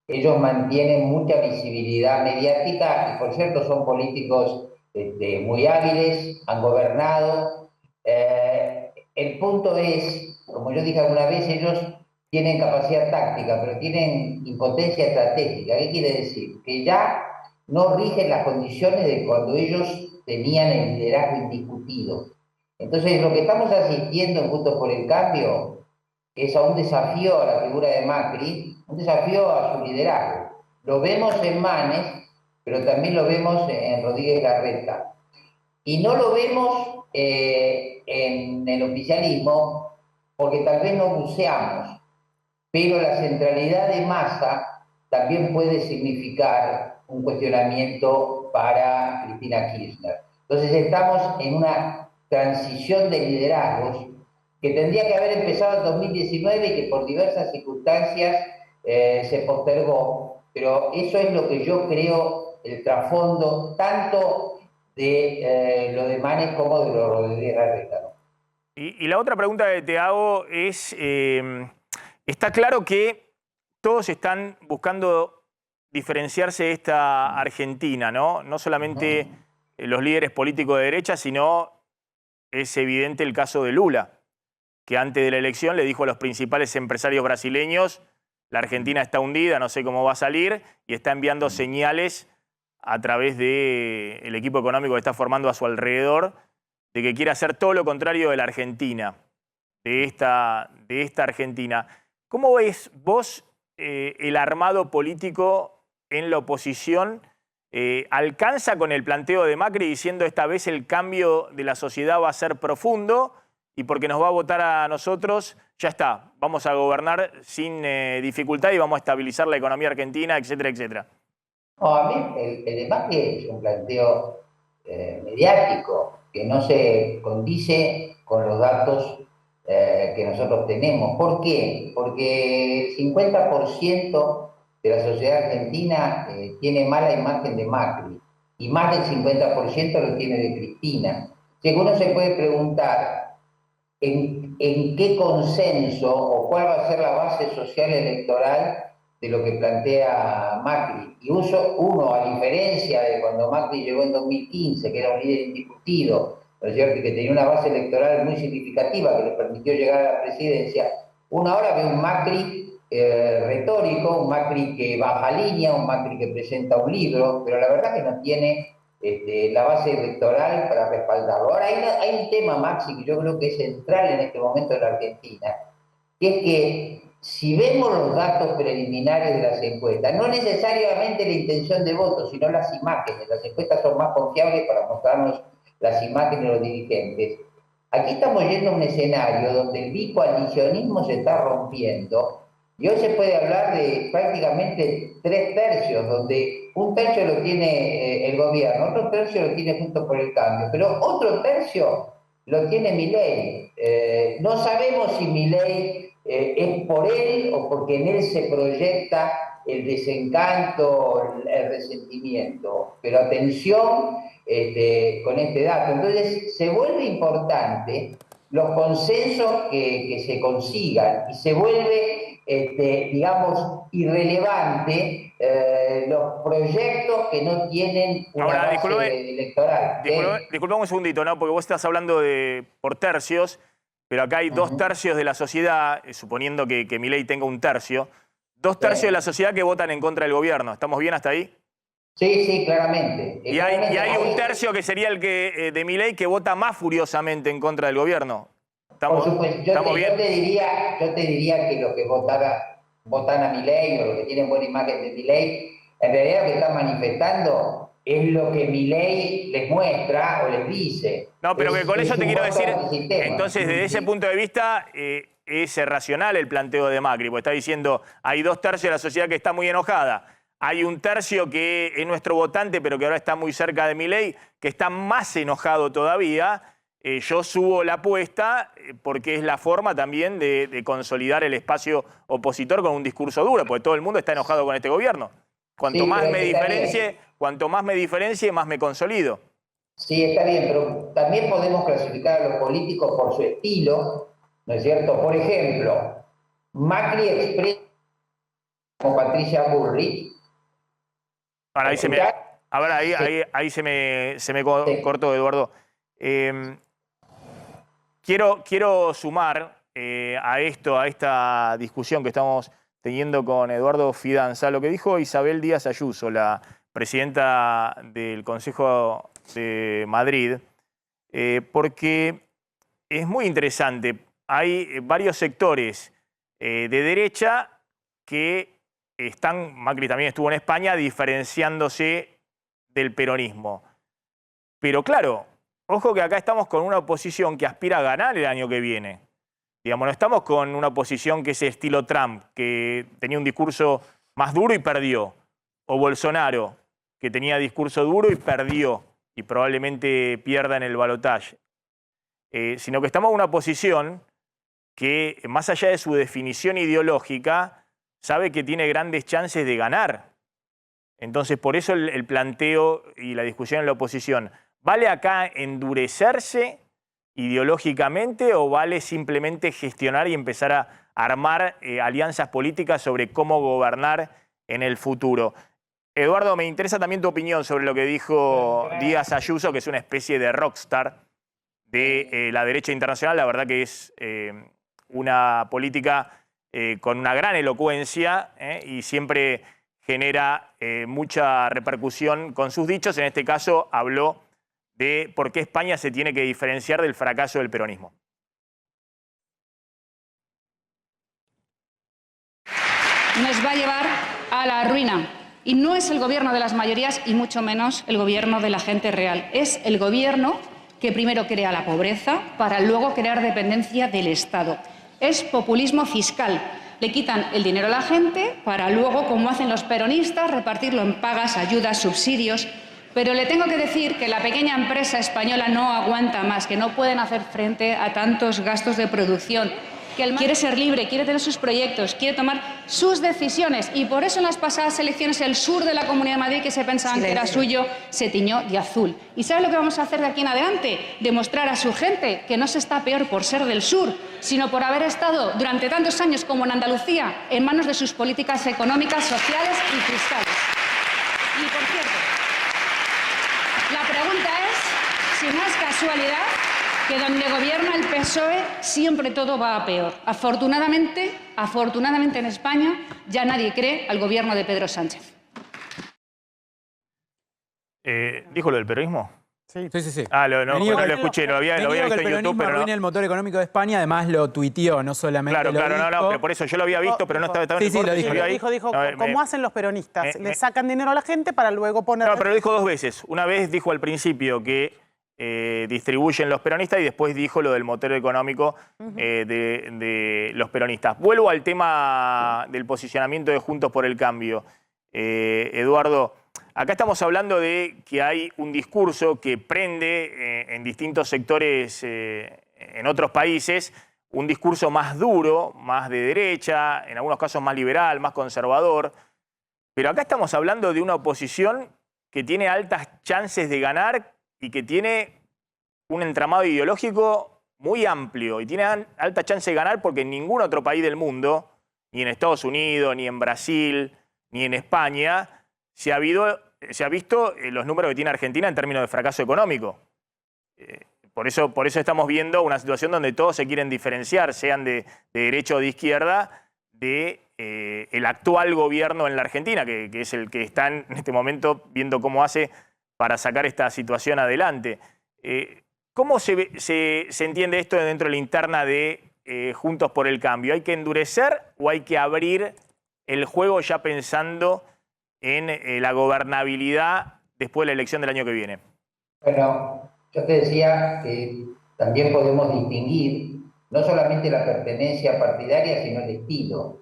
Ellos mantienen mucha visibilidad mediática y, por cierto, son políticos muy hábiles, han gobernado. El punto es, como yo dije alguna vez, ellos tienen capacidad táctica, pero tienen impotencia estratégica. ¿Qué quiere decir? Que ya no rigen las condiciones de cuando ellos tenían el liderazgo indiscutido. Entonces, lo que estamos asistiendo en Juntos por el Cambio es a un desafío a la figura de Macri, un desafío a su liderazgo. Lo vemos en Manes, pero también lo vemos en Rodríguez Larreta. Y no lo vemos en el oficialismo porque tal vez no buceamos, pero la centralidad de Massa también puede significar un cuestionamiento para Cristina Kirchner. Entonces estamos en una transición de liderazgos que tendría que haber empezado en 2019 y que por diversas circunstancias se postergó, pero eso es lo que yo creo el trasfondo tanto de lo de Manes como de lo de Rodríguez Larreta, ¿no? Y la otra pregunta que te hago es, está claro que todos están buscando diferenciarse de esta Argentina, ¿no? No solamente los líderes políticos de derecha, sino es evidente el caso de Lula, que antes de la elección le dijo a los principales empresarios brasileños, la Argentina está hundida, no sé cómo va a salir, y está enviando señales a través del equipo económico que está formando a su alrededor, de que quiere hacer todo lo contrario de la Argentina, de esta Argentina. ¿Cómo ves vos el armado político en la oposición? ¿Alcanza con el planteo de Macri diciendo esta vez el cambio de la sociedad va a ser profundo y porque nos va a votar a nosotros, ya está, vamos a gobernar sin dificultad y vamos a estabilizar la economía argentina, etcétera, etcétera? No, a mí el de Macri es un planteo mediático que no se condice con los datos que nosotros tenemos. ¿Por qué? Porque el 50% de la sociedad argentina tiene mala imagen de Macri y más del 50% lo tiene de Cristina. Si uno se puede preguntar en qué consenso o cuál va a ser la base social electoral de lo que plantea Macri. Y uno, a diferencia de cuando Macri llegó en 2015, que era un líder indiscutido, ¿no es cierto?, que tenía una base electoral muy significativa que le permitió llegar a la presidencia, uno ahora ve un Macri retórico, un Macri que baja línea, un Macri que presenta un libro, pero la verdad que no tiene la base electoral para respaldarlo. Ahora hay un tema, Maxi, que yo creo que es central en este momento en la Argentina, que es que si vemos los datos preliminares de las encuestas, no necesariamente la intención de voto, sino las imágenes. Las encuestas son más confiables para mostrarnos las imágenes de los dirigentes. Aquí estamos yendo a un escenario donde el bicoalicionismo se está rompiendo y hoy se puede hablar de prácticamente 3/3, donde un tercio lo tiene el gobierno, otro tercio lo tiene Juntos por el Cambio, pero otro tercio lo tiene Milei. No sabemos si Milei es por él o porque en él se proyecta el desencanto, el resentimiento. Pero atención con este dato. Entonces se vuelve importante los consensos que se consigan y se vuelve, digamos, irrelevante los proyectos que no tienen una base electoral. Disculpame un segundito, ¿no? Porque vos estás hablando por tercios, pero acá hay 2/3 de la sociedad, suponiendo que Milei tenga un tercio, 2/3 de la sociedad que votan en contra del gobierno. ¿Estamos bien hasta ahí? Sí, claramente. Y hay un tercio que sería el de Milei que vota más furiosamente en contra del gobierno. Por supuesto, yo te diría que los que votan a Milei o los que tienen buena imagen de Milei, en realidad lo que están manifestando es lo que Milei les muestra o les dice. No, pero que con eso te quiero decir, entonces desde ese punto de vista es racional el planteo de Macri, porque está diciendo hay 2/3 de la sociedad que está muy enojada, hay un tercio que es nuestro votante pero que ahora está muy cerca de Milei, que está más enojado todavía. Yo subo la apuesta porque es la forma también de consolidar el espacio opositor con un discurso duro, porque todo el mundo está enojado con este gobierno. Cuanto más me diferencie, más me consolido. Sí, está bien, pero también podemos clasificar a los políticos por su estilo, ¿no es cierto? Por ejemplo, Macri expresa como Patricia Bullrich. Ahora, ahí se me cortó, Eduardo. Quiero sumar a esta discusión que estamos teniendo con Eduardo Fidanza, lo que dijo Isabel Díaz Ayuso, la presidenta del Consejo de Madrid, porque es muy interesante. Hay varios sectores de derecha que están, Macri también estuvo en España, diferenciándose del peronismo. Pero claro, ojo que acá estamos con una oposición que aspira a ganar el año que viene. Digamos, no estamos con una oposición que es estilo Trump, que tenía un discurso más duro y perdió. O Bolsonaro, que tenía discurso duro y perdió, y probablemente pierda en el balotaje. Sino que estamos en una oposición que, más allá de su definición ideológica, sabe que tiene grandes chances de ganar. Entonces, por eso el planteo y la discusión en la oposición. ¿Vale acá endurecerse ideológicamente o vale simplemente gestionar y empezar a armar alianzas políticas sobre cómo gobernar en el futuro? Eduardo, me interesa también tu opinión sobre lo que dijo Díaz Ayuso, que es una especie de rockstar de la derecha internacional. La verdad que es una política con una gran elocuencia y siempre genera mucha repercusión con sus dichos. En este caso habló de por qué España se tiene que diferenciar del fracaso del peronismo. Nos va a llevar a la ruina. Y no es el gobierno de las mayorías y mucho menos el gobierno de la gente real. Es el gobierno que primero crea la pobreza para luego crear dependencia del Estado. Es populismo fiscal. Le quitan el dinero a la gente para luego, como hacen los peronistas, repartirlo en pagas, ayudas, subsidios. Pero le tengo que decir que la pequeña empresa española no aguanta más, que no pueden hacer frente a tantos gastos de producción, que él quiere ser libre, quiere tener sus proyectos, quiere tomar sus decisiones. Y por eso en las pasadas elecciones el sur de la Comunidad de Madrid, que se pensaban que era suyo, se tiñó de azul. ¿Y sabe lo que vamos a hacer de aquí en adelante? Demostrar a su gente que no se está peor por ser del sur, sino por haber estado durante tantos años como en Andalucía en manos de sus políticas económicas, sociales y fiscales. Y por cierto, la pregunta es si no es casualidad que donde gobierna el PSOE siempre todo va a peor. Afortunadamente en España ya nadie cree al gobierno de Pedro Sánchez. ¿Dijo lo del peronismo? Sí. Ah, no lo escuché, lo había visto en YouTube, pero no. El motor económico de España, además lo tuiteó, no solamente lo dijo. No, pero por eso yo lo había visto, pero no estaba en el corte. Dijo, ¿cómo hacen los peronistas? Le sacan dinero a la gente para luego poner... No, pero lo dijo dos veces. Una vez dijo al principio que distribuyen los peronistas y después dijo lo del motor económico de los peronistas. Vuelvo al tema del posicionamiento de Juntos por el Cambio. Eduardo, acá estamos hablando de que hay un discurso que prende en distintos sectores en otros países, un discurso más duro, más de derecha, en algunos casos más liberal, más conservador. Pero acá estamos hablando de una oposición que tiene altas chances de ganar y que tiene un entramado ideológico muy amplio y tiene alta chance de ganar porque en ningún otro país del mundo, ni en Estados Unidos, ni en Brasil, ni en España, se ha visto los números que tiene Argentina en términos de fracaso económico. Por eso estamos viendo una situación donde todos se quieren diferenciar, sean de derecha o de izquierda, el actual gobierno en la Argentina, que es el que está en este momento viendo cómo hace para sacar esta situación adelante. ¿Cómo se entiende esto dentro de la interna de Juntos por el Cambio? ¿Hay que endurecer o hay que abrir el juego ya pensando en la gobernabilidad después de la elección del año que viene? Bueno, yo te decía que también podemos distinguir no solamente la pertenencia partidaria, sino el estilo.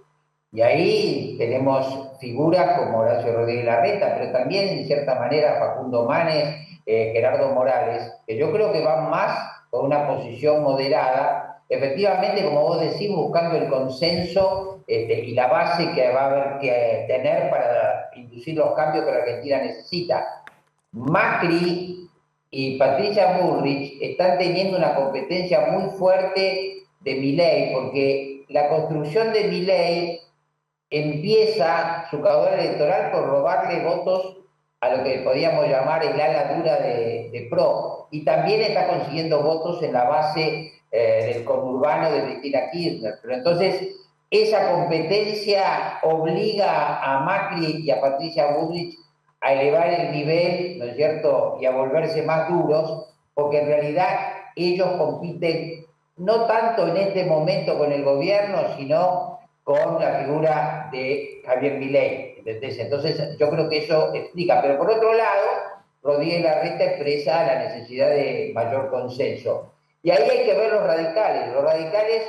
Y ahí tenemos figuras como Horacio Rodríguez Larreta, pero también, en cierta manera, Facundo Manes, Gerardo Morales, que yo creo que van más con una posición moderada, efectivamente, como vos decís, buscando el consenso y la base que va a haber que tener para inducir los cambios que la Argentina necesita. Macri y Patricia Bullrich están teniendo una competencia muy fuerte de Milei, porque la construcción de Milei empieza su caudal electoral por robarle votos a lo que podríamos llamar el ala dura de PRO, y también está consiguiendo votos en la base del conurbano de Cristina Kirchner. Pero entonces esa competencia obliga a Macri y a Patricia Bullrich a elevar el nivel, ¿no es cierto?, y a volverse más duros, porque en realidad ellos compiten no tanto en este momento con el gobierno, sino con la figura de Javier Milei, ¿entendés? Entonces yo creo que eso explica. Pero por otro lado, Rodríguez Larreta expresa la necesidad de mayor consenso. Y ahí hay que ver los radicales. Los radicales,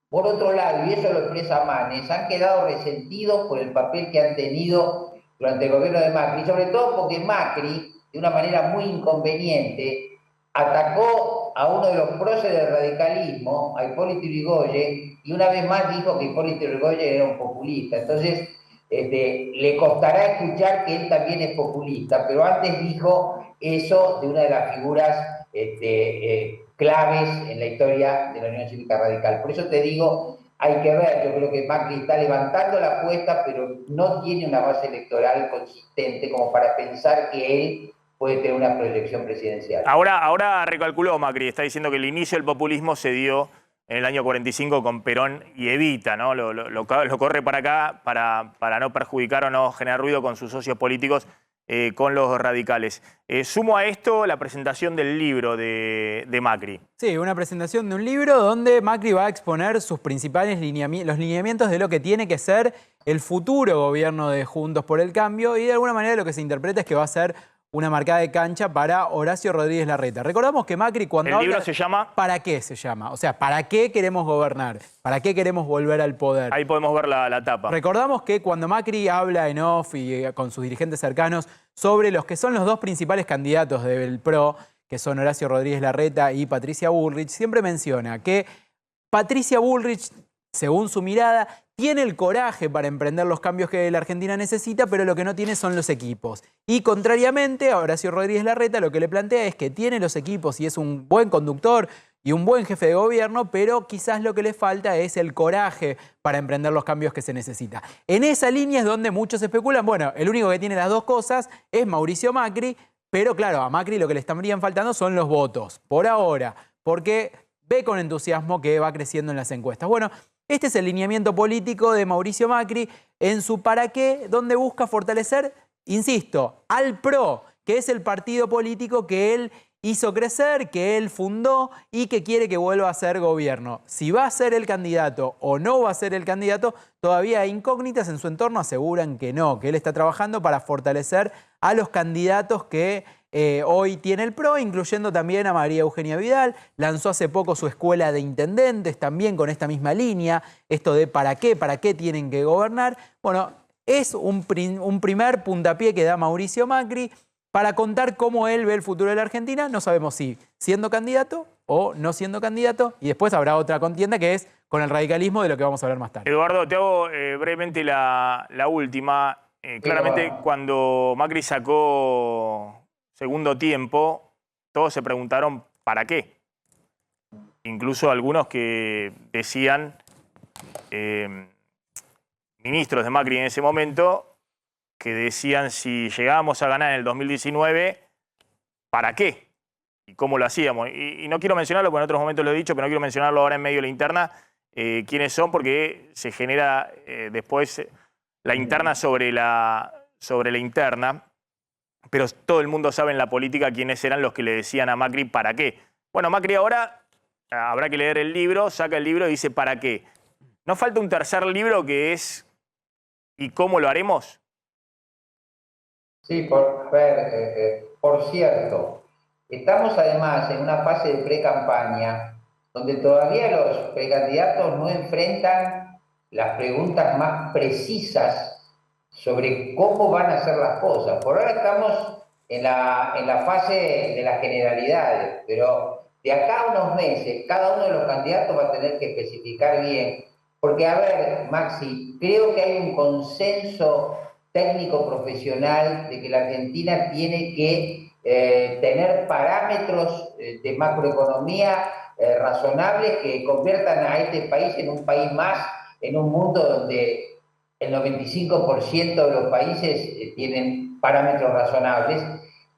por otro lado, y eso lo expresa Manes, han quedado resentidos por el papel que han tenido durante el gobierno de Macri, sobre todo porque Macri, de una manera muy inconveniente, atacó a uno de los próceres del radicalismo, a Hipólito Yrigoyen, y una vez más dijo que Hipólito Yrigoyen era un populista. Entonces, le costará escuchar que él también es populista, pero antes dijo eso de una de las figuras claves en la historia de la Unión Cívica Radical. Por eso te digo, hay que ver, yo creo que Macri está levantando la apuesta, pero no tiene una base electoral consistente como para pensar que él puede tener una proyección presidencial. Ahora recalculó Macri, está diciendo que el inicio del populismo se dio en el año 45 con Perón y Evita, ¿no? Lo corre para acá para no perjudicar o no generar ruido con sus socios políticos, con los radicales. Sumo a esto la presentación del libro de Macri. Sí, una presentación de un libro donde Macri va a exponer sus principales los lineamientos de lo que tiene que ser el futuro gobierno de Juntos por el Cambio, y de alguna manera lo que se interpreta es que va a ser una marcada de cancha para Horacio Rodríguez Larreta. Recordamos que Macri cuando ¿El libro se llama? ¿Para qué se llama? O sea, ¿para qué queremos gobernar? ¿Para qué queremos volver al poder? Ahí podemos ver la tapa. Recordamos que cuando Macri habla en off y con sus dirigentes cercanos sobre los que son los dos principales candidatos del PRO, que son Horacio Rodríguez Larreta y Patricia Bullrich, siempre menciona que Patricia Bullrich, según su mirada, tiene el coraje para emprender los cambios que la Argentina necesita, pero lo que no tiene son los equipos. Y contrariamente a Horacio Rodríguez Larreta, lo que le plantea es que tiene los equipos y es un buen conductor y un buen jefe de gobierno, pero quizás lo que le falta es el coraje para emprender los cambios que se necesita. En esa línea es donde muchos especulan, bueno, el único que tiene las dos cosas es Mauricio Macri, pero claro, a Macri lo que le estarían faltando son los votos, por ahora, porque ve con entusiasmo que va creciendo en las encuestas. Bueno, este es el lineamiento político de Mauricio Macri en su para qué, donde busca fortalecer, insisto, al PRO, que es el partido político que él hizo crecer, que él fundó y que quiere que vuelva a ser gobierno. Si va a ser el candidato o no va a ser el candidato, todavía hay incógnitas. En su entorno aseguran que no, que él está trabajando para fortalecer a los candidatos que hoy tiene el PRO, incluyendo también a María Eugenia Vidal. Lanzó hace poco su escuela de intendentes, también con esta misma línea, esto de para qué tienen que gobernar. Bueno, es un primer puntapié que da Mauricio Macri para contar cómo él ve el futuro de la Argentina. No sabemos si siendo candidato o no siendo candidato, y después habrá otra contienda que es con el radicalismo, de lo que vamos a hablar más tarde. Eduardo, te hago brevemente la última. Claramente, cuando Macri sacó segundo tiempo, todos se preguntaron ¿para qué? Incluso algunos que decían, ministros de Macri en ese momento, que decían si llegábamos a ganar en el 2019, ¿para qué? ¿Y cómo lo hacíamos? Y no quiero mencionarlo, porque en otros momentos lo he dicho, pero no quiero mencionarlo ahora en medio de la interna, quiénes son, porque se genera después la interna sobre la interna. Pero todo el mundo sabe en la política quiénes eran los que le decían a Macri ¿para qué? Bueno, Macri ahora, habrá que leer el libro, saca el libro y dice ¿para qué? ¿No falta un tercer libro que es ¿y cómo lo haremos? Sí, por cierto, estamos además en una fase de pre-campaña donde todavía los precandidatos no enfrentan las preguntas más precisas sobre cómo van a hacer las cosas. Por ahora estamos en la fase de las generalidades, pero de acá a unos meses cada uno de los candidatos va a tener que especificar bien, porque a ver, Maxi, creo que hay un consenso técnico profesional de que la Argentina tiene que tener parámetros de macroeconomía razonables que conviertan a este país en un país más, en un mundo donde el 95% de los países tienen parámetros razonables,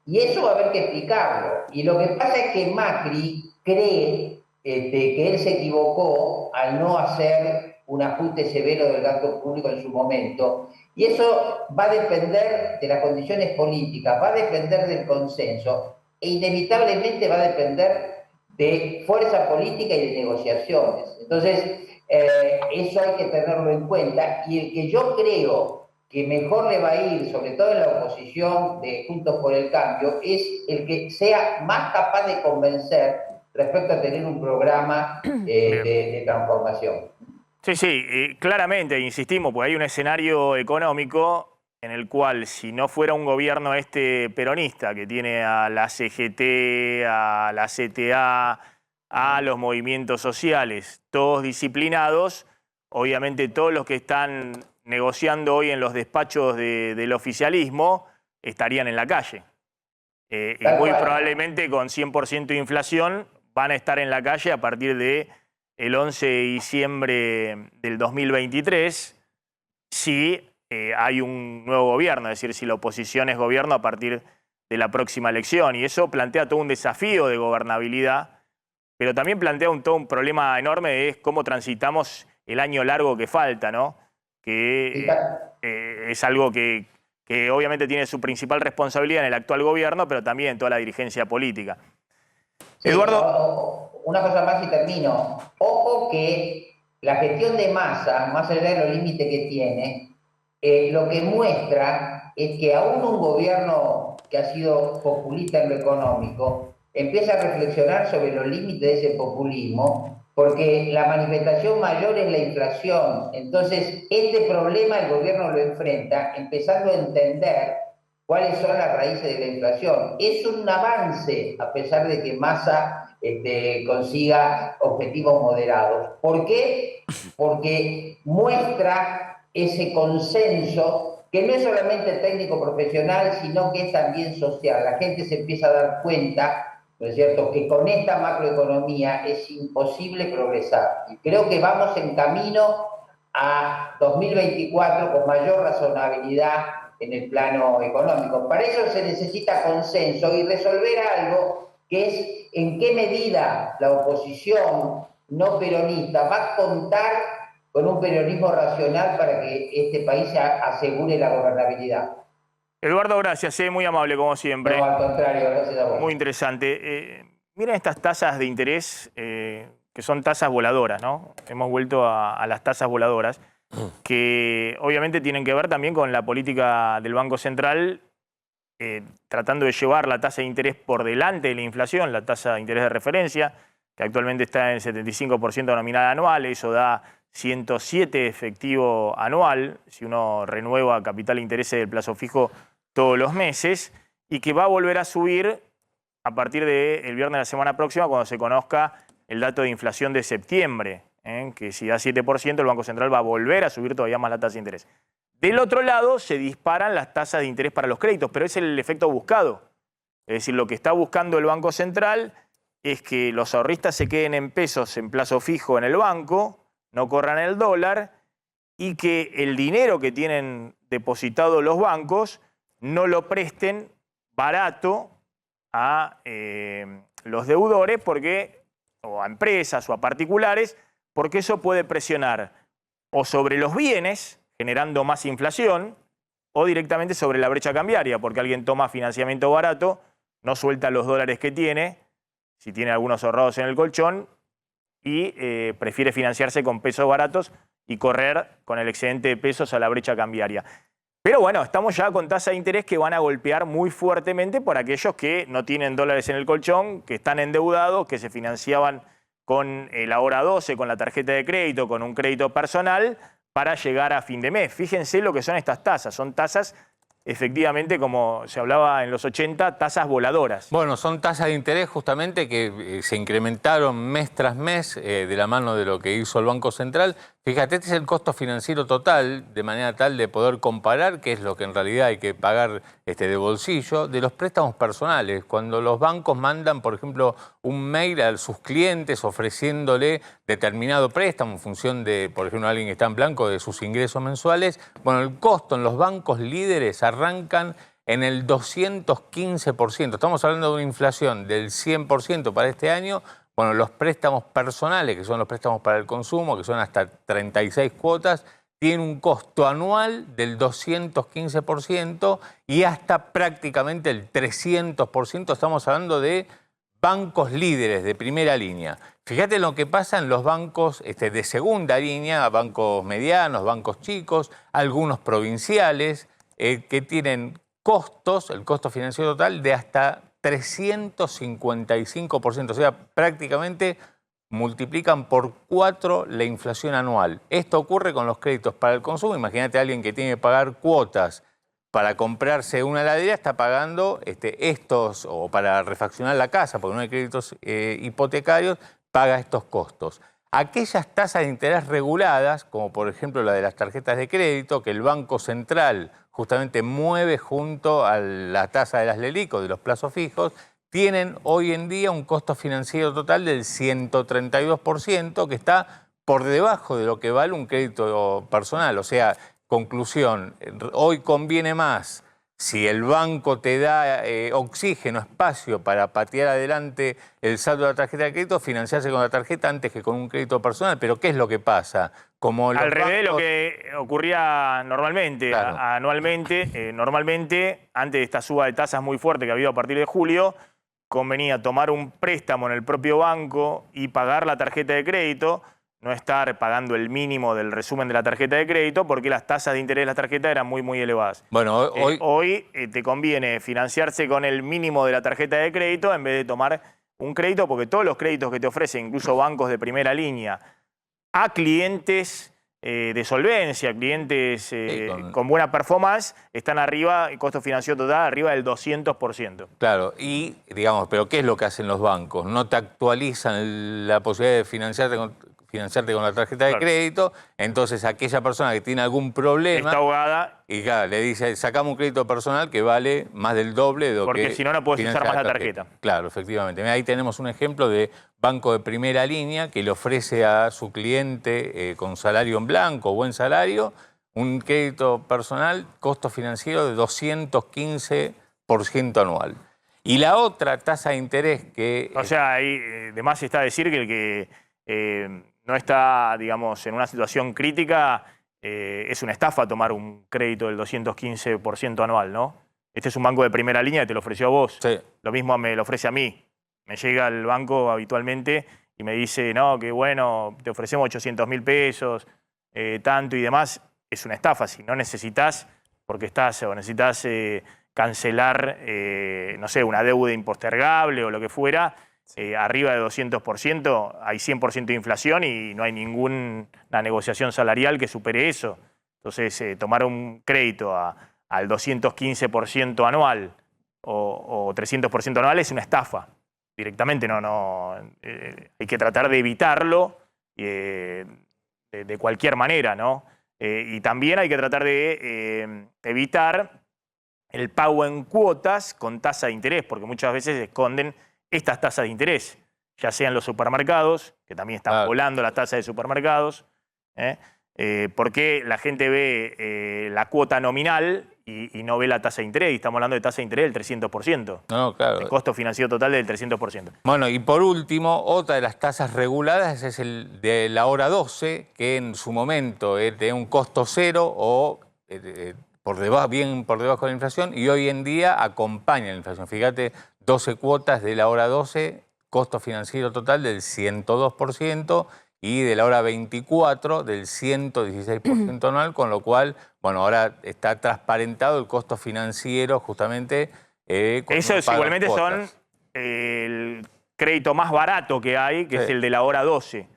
y eso va a haber que explicarlo. Y lo que pasa es que Macri cree que él se equivocó al no hacer un ajuste severo del gasto público en su momento. Y eso va a depender de las condiciones políticas, va a depender del consenso e inevitablemente va a depender de fuerza política y de negociaciones. Entonces, eso hay que tenerlo en cuenta. Y el que yo creo que mejor le va a ir, sobre todo en la oposición de Juntos por el Cambio, es el que sea más capaz de convencer respecto a tener un programa de transformación. Sí, claramente, insistimos, porque hay un escenario económico en el cual, si no fuera un gobierno peronista, que tiene a la CGT, a la CTA, a los movimientos sociales, todos disciplinados, obviamente todos los que están negociando hoy en los despachos del oficialismo estarían en la calle. Y muy probablemente con 100% de inflación van a estar en la calle a partir del 11 de diciembre del 2023, si hay un nuevo gobierno, es decir, si la oposición es gobierno a partir de la próxima elección. Y eso plantea todo un desafío de gobernabilidad, pero también plantea todo un problema enorme de cómo transitamos el año largo que falta, ¿no? Que es algo que obviamente tiene su principal responsabilidad en el actual gobierno, pero también en toda la dirigencia política. Sí, Eduardo. Una cosa más y termino. Ojo que la gestión de Massa, más allá de los límites que tiene, lo que muestra es que aún un gobierno que ha sido populista en lo económico empieza a reflexionar sobre los límites de ese populismo, porque la manifestación mayor es la inflación. Entonces, este problema el gobierno lo enfrenta empezando a entender cuáles son las raíces de la inflación. Es un avance, a pesar de que Massa consiga objetivos moderados. ¿Por qué? Porque muestra ese consenso que no es solamente técnico profesional, sino que es también social. La gente se empieza a dar cuenta, ¿no es cierto?, que con esta macroeconomía es imposible progresar. Y creo que vamos en camino a 2024 con mayor razonabilidad en el plano económico. Para eso se necesita consenso y resolver algo que es en qué medida la oposición no peronista va a contar con un peronismo racional para que este país asegure la gobernabilidad. Eduardo, gracias, muy amable como siempre. No, al contrario, gracias a vos. Muy interesante. Miren estas tasas de interés, que son tasas voladoras, ¿no? Hemos vuelto a las tasas voladoras, que obviamente tienen que ver también con la política del Banco Central, tratando de llevar la tasa de interés por delante de la inflación, la tasa de interés de referencia, que actualmente está en 75% nominal anual. Eso da 107 efectivo anual, si uno renueva capital e intereses del plazo fijo todos los meses, y que va a volver a subir a partir del viernes de la semana próxima, cuando se conozca el dato de inflación de septiembre, que si da 7%, el Banco Central va a volver a subir todavía más la tasa de interés. Del otro lado, se disparan las tasas de interés para los créditos, pero es el efecto buscado. Es decir, lo que está buscando el Banco Central es que los ahorristas se queden en pesos en plazo fijo en el banco, no corran el dólar, y que el dinero que tienen depositado los bancos no lo presten barato a los deudores, o a empresas o a particulares, porque eso puede presionar o sobre los bienes, generando más inflación, o directamente sobre la brecha cambiaria, porque alguien toma financiamiento barato, no suelta los dólares que tiene, si tiene algunos ahorrados en el colchón, y prefiere financiarse con pesos baratos y correr con el excedente de pesos a la brecha cambiaria. Pero bueno, estamos ya con tasas de interés que van a golpear muy fuertemente por aquellos que no tienen dólares en el colchón, que están endeudados, que se financiaban con el Ahora 12, con la tarjeta de crédito, con un crédito personal, para llegar a fin de mes. Fíjense lo que son estas tasas. Son tasas, efectivamente, como se hablaba en los 80, tasas voladoras. Bueno, son tasas de interés justamente que se incrementaron mes tras mes de la mano de lo que hizo el Banco Central. Fíjate, este es el costo financiero total, de manera tal de poder comparar qué es lo que en realidad hay que pagar de bolsillo, de los préstamos personales. Cuando los bancos mandan, por ejemplo, un mail a sus clientes ofreciéndole determinado préstamo en función de, por ejemplo, alguien que está en blanco de sus ingresos mensuales, bueno, el costo en los bancos líderes arrancan en el 215%. Estamos hablando de una inflación del 100% para este año. Bueno, los préstamos personales, que son los préstamos para el consumo, que son hasta 36 cuotas, tienen un costo anual del 215% y hasta prácticamente el 300%. Estamos hablando de bancos líderes de primera línea. Fíjate lo que pasa en los bancos de segunda línea, bancos medianos, bancos chicos, algunos provinciales, que tienen costos, el costo financiero total, de hasta 355%. O sea, prácticamente multiplican por 4 la inflación anual. Esto ocurre con los créditos para el consumo. Imagínate a alguien que tiene que pagar cuotas para comprarse una heladera, está pagando estos, o para refaccionar la casa, porque no hay créditos hipotecarios, paga estos costos. Aquellas tasas de interés reguladas, como por ejemplo la de las tarjetas de crédito, que el Banco Central justamente mueve junto a la tasa de las LELIQ, de los plazos fijos, tienen hoy en día un costo financiero total del 132%, que está por debajo de lo que vale un crédito personal. O sea, conclusión, hoy conviene más, si el banco te da oxígeno, espacio para patear adelante el saldo de la tarjeta de crédito, financiarse con la tarjeta antes que con un crédito personal. Pero ¿qué es lo que pasa? Como al revés de lo que ocurría normalmente, claro, anualmente, normalmente, antes de esta suba de tasas muy fuerte que ha habido a partir de julio, convenía tomar un préstamo en el propio banco y pagar la tarjeta de crédito, no estar pagando el mínimo del resumen de la tarjeta de crédito, porque las tasas de interés de la tarjeta eran muy, muy elevadas. Bueno, hoy te conviene financiarse con el mínimo de la tarjeta de crédito en vez de tomar un crédito, porque todos los créditos que te ofrecen, incluso bancos de primera línea, a clientes de solvencia, clientes con buena performance, están arriba, el costo financiero total arriba del 200%. Claro, y digamos, pero ¿qué es lo que hacen los bancos? No te actualizan la posibilidad de financiarte con la tarjeta de crédito, entonces aquella persona que tiene algún problema... Está ahogada. Y claro, le dice, sacamos un crédito personal que vale más del doble de lo que... Porque si no, no puedes usar más la tarjeta. Claro, efectivamente. Ahí tenemos un ejemplo de banco de primera línea que le ofrece a su cliente con salario en blanco, buen salario, un crédito personal, costo financiero de 215% anual. Y la otra tasa de interés que... O sea, ahí de más está decir que el que no está, digamos, en una situación crítica, es una estafa tomar un crédito del 215% anual, ¿no? Este es un banco de primera línea que te lo ofreció a vos. Sí. Lo mismo me lo ofrece a mí. Me llega al banco habitualmente y me dice, no, que bueno, te ofrecemos 800.000 pesos, tanto y demás. Es una estafa. Si no necesitas, porque estás o necesitas cancelar, no sé, una deuda impostergable o lo que fuera, arriba de 200%, hay 100% de inflación y no hay ninguna negociación salarial que supere eso. Entonces, tomar un crédito al 215% anual o 300% anual es una estafa. Directamente hay que tratar de evitarlo de cualquier manera, ¿no? Y también hay que tratar de evitar el pago en cuotas con tasa de interés, porque muchas veces esconden estas tasas de interés, ya sean los supermercados, que también están volando las tasas de supermercados, porque la gente ve la cuota nominal y no ve la tasa de interés, y estamos hablando de tasa de interés del 300%. No, claro. El costo financiero total del 300%. Bueno, y por último, otra de las tasas reguladas es el de la hora 12, que en su momento tenía un costo cero o bien por debajo de la inflación, y hoy en día acompaña la inflación. Fíjate, 12 cuotas de la hora 12, costo financiero total del 102%, y de la hora 24 del 116% anual, con lo cual, bueno, ahora está transparentado el costo financiero justamente. Esos igualmente son el crédito más barato que hay, que es el de la hora 12.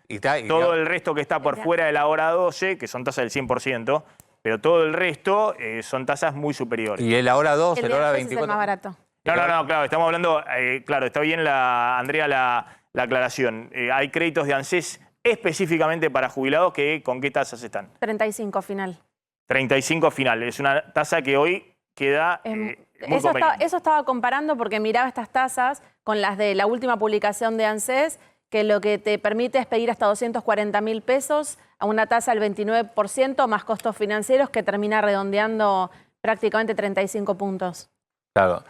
Todo el resto que está por fuera de la hora 12, que son tasas del 100%, pero todo el resto son tasas muy superiores. Y la hora 12, la hora 24. Es el más barato. No, claro, estamos hablando, claro, está bien, Andrea, la aclaración. Hay créditos de ANSES específicamente para jubilados, ¿con qué tasas están? 35 final. 35 final. Es una tasa que hoy queda muy conveniente. Eso estaba comparando porque miraba estas tasas con las de la última publicación de ANSES, que lo que te permite es pedir hasta 240.000 pesos a una tasa del 29% más costos financieros, que termina redondeando prácticamente 35 puntos. Claro.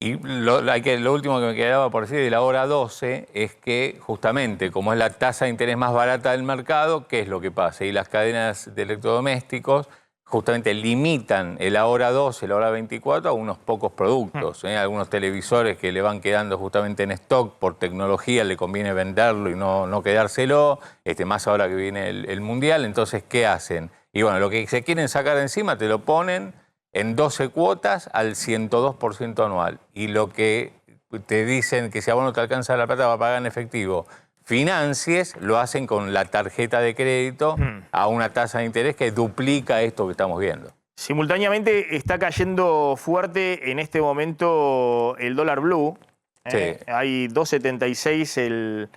Y lo último que me quedaba por decir de la hora 12 es que justamente como es la tasa de interés más barata del mercado, ¿qué es lo que pasa? Y las cadenas de electrodomésticos justamente limitan el hora 12, la hora 24 a unos pocos productos. Algunos televisores que le van quedando justamente en stock por tecnología, le conviene venderlo y no quedárselo, más ahora que viene el Mundial. Entonces, ¿qué hacen? Y bueno, lo que se quieren sacar de encima te lo ponen en 12 cuotas al 102% anual. Y lo que te dicen que si a vos no te alcanza la plata para pagar en efectivo, financies, lo hacen con la tarjeta de crédito a una tasa de interés que duplica esto que estamos viendo. Simultáneamente está cayendo fuerte en este momento el dólar blue. Sí. Hay 2.76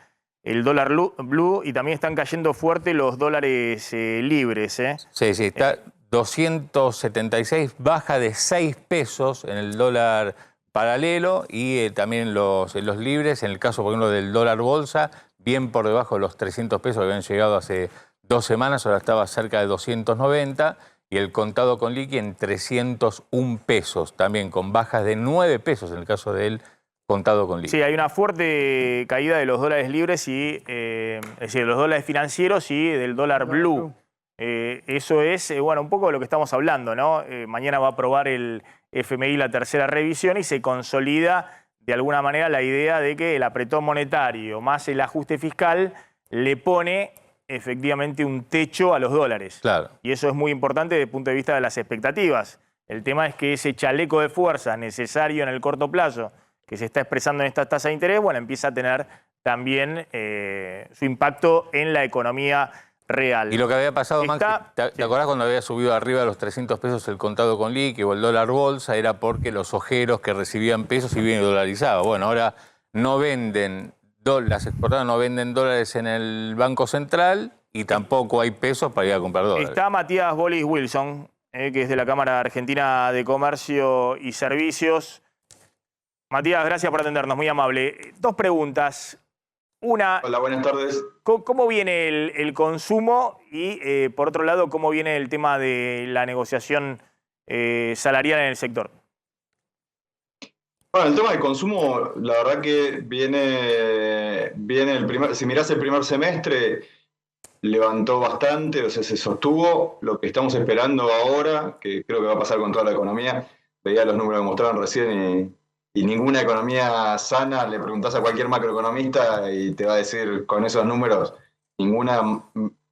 el dólar blue y también están cayendo fuerte los dólares libres. Sí, está 276, baja de 6 pesos en el dólar paralelo y también los libres, en el caso, por ejemplo, del dólar bolsa, bien por debajo de los 300 pesos que habían llegado hace 2 semanas, ahora estaba cerca de 290, y el contado con liqui en 301 pesos, también con bajas de 9 pesos en el caso del contado con liqui. Sí, hay una fuerte caída de los dólares libres, y, es decir, de los dólares financieros y del dólar blue. Eso es, bueno, un poco de lo que estamos hablando, ¿no? Mañana va a aprobar el FMI la tercera revisión y se consolida de alguna manera la idea de que el apretón monetario más el ajuste fiscal le pone efectivamente un techo a los dólares. Claro. Y eso es muy importante desde el punto de vista de las expectativas. El tema es que ese chaleco de fuerza necesario en el corto plazo que se está expresando en esta tasa de interés, bueno, empieza a tener también su impacto en la economía real. Y lo que había pasado, Maxi, ¿te acordás cuando había subido arriba de los 300 pesos el contado con liqui o el dólar bolsa? Era porque los ojeros que recibían pesos se vienen dolarizados. Bueno, ahora no venden, las exportadoras no venden dólares en el Banco Central y tampoco hay pesos para ir a comprar dólares. Está Matías Bolis Wilson, que es de la Cámara Argentina de Comercio y Servicios. Matías, gracias por atendernos, muy amable. 2 preguntas. Una, hola, buenas tardes. ¿Cómo viene el consumo? Y, por otro lado, ¿cómo viene el tema de la negociación salarial en el sector? Bueno, el tema del consumo, la verdad que viene si mirás el primer semestre, levantó bastante, o sea, se sostuvo. Lo que estamos esperando ahora, que creo que va a pasar con toda la economía, veía los números que mostraron recién y ninguna economía sana, le preguntás a cualquier macroeconomista y te va a decir con esos números, ninguna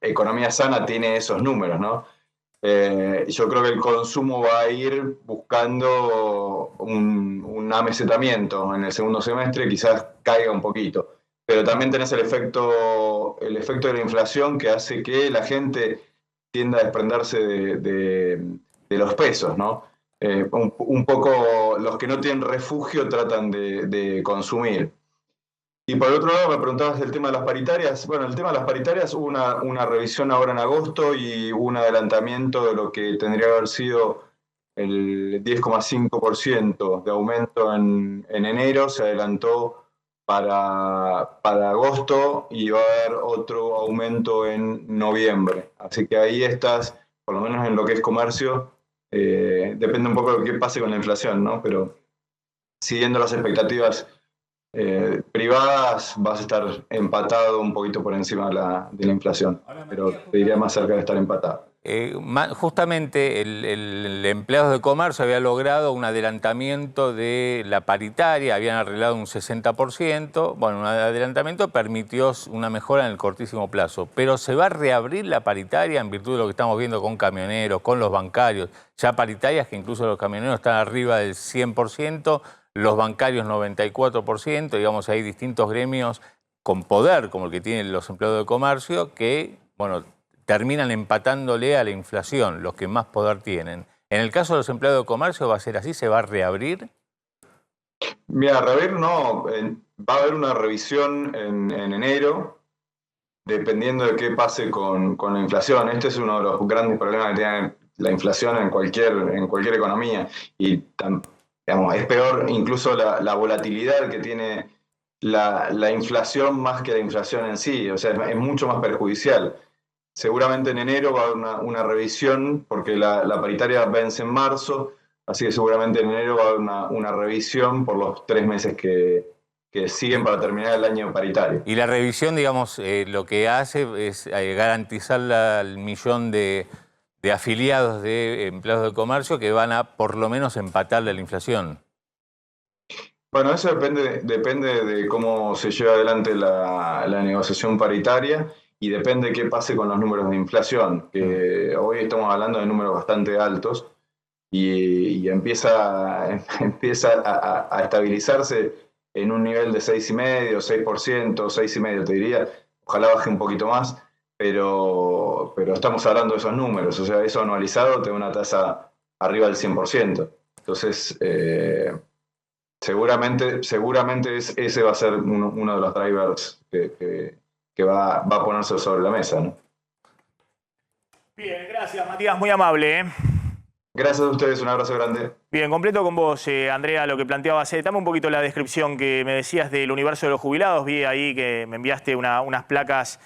economía sana tiene esos números, ¿no? Yo creo que el consumo va a ir buscando un amesetamiento en el segundo semestre, quizás caiga un poquito. Pero también tenés el efecto de la inflación que hace que la gente tienda a desprenderse de los pesos, ¿no? Un poco los que no tienen refugio tratan de consumir. Y por otro lado me preguntabas del tema de las paritarias. Bueno, el tema de las paritarias hubo una revisión ahora en agosto y hubo un adelantamiento de lo que tendría que haber sido el 10,5% de aumento en enero. Se adelantó para agosto y va a haber otro aumento en noviembre. Así que ahí estás, por lo menos en lo que es comercio, depende un poco de qué pase con la inflación, ¿no? Pero siguiendo las expectativas privadas, vas a estar empatado un poquito por encima de la inflación, pero te diría más cerca de estar empatado. Justamente el empleado de comercio había logrado un adelantamiento de la paritaria, habían arreglado un 60%, bueno, un adelantamiento permitió una mejora en el cortísimo plazo, pero se va a reabrir la paritaria en virtud de lo que estamos viendo con camioneros, con los bancarios, ya paritarias que incluso los camioneros están arriba del 100%, los bancarios 94%, digamos, hay distintos gremios con poder, como el que tienen los empleados de comercio, que, bueno, terminan empatándole a la inflación, los que más poder tienen. En el caso de los empleados de comercio, ¿va a ser así? ¿Se va a reabrir? Mira, reabrir no. Va a haber una revisión en enero, dependiendo de qué pase con la inflación. Este es uno de los grandes problemas que tiene la inflación en cualquier economía. Y digamos, es peor incluso la volatilidad que tiene la inflación más que la inflación en sí. O sea, es mucho más perjudicial. Seguramente en enero va a haber una revisión, porque la paritaria vence en marzo, Así que seguramente en enero va a haber una revisión por los 3 meses que siguen para terminar el año paritario. Y la revisión, digamos, lo que hace es garantizar al millón de afiliados de empleados del comercio que van a por lo menos empatarle a la inflación. Bueno, eso depende de cómo se lleva adelante la negociación paritaria y depende de qué pase con los números de inflación, que hoy estamos hablando de números bastante altos y empieza a estabilizarse en un nivel de 6,5%, 6%, 6,5% te diría. Ojalá baje un poquito más, pero estamos hablando de esos números. O sea, eso anualizado te da una tasa arriba del 100%. Entonces, seguramente ese va a ser uno de los drivers que va a ponerse sobre la mesa, ¿no? Bien, gracias Matías, muy amable, ¿eh? Gracias a ustedes, un abrazo grande. Bien, completo con vos, Andrea, lo que planteabas. Dame un poquito la descripción que me decías del universo de los jubilados. Vi ahí que me enviaste unas placas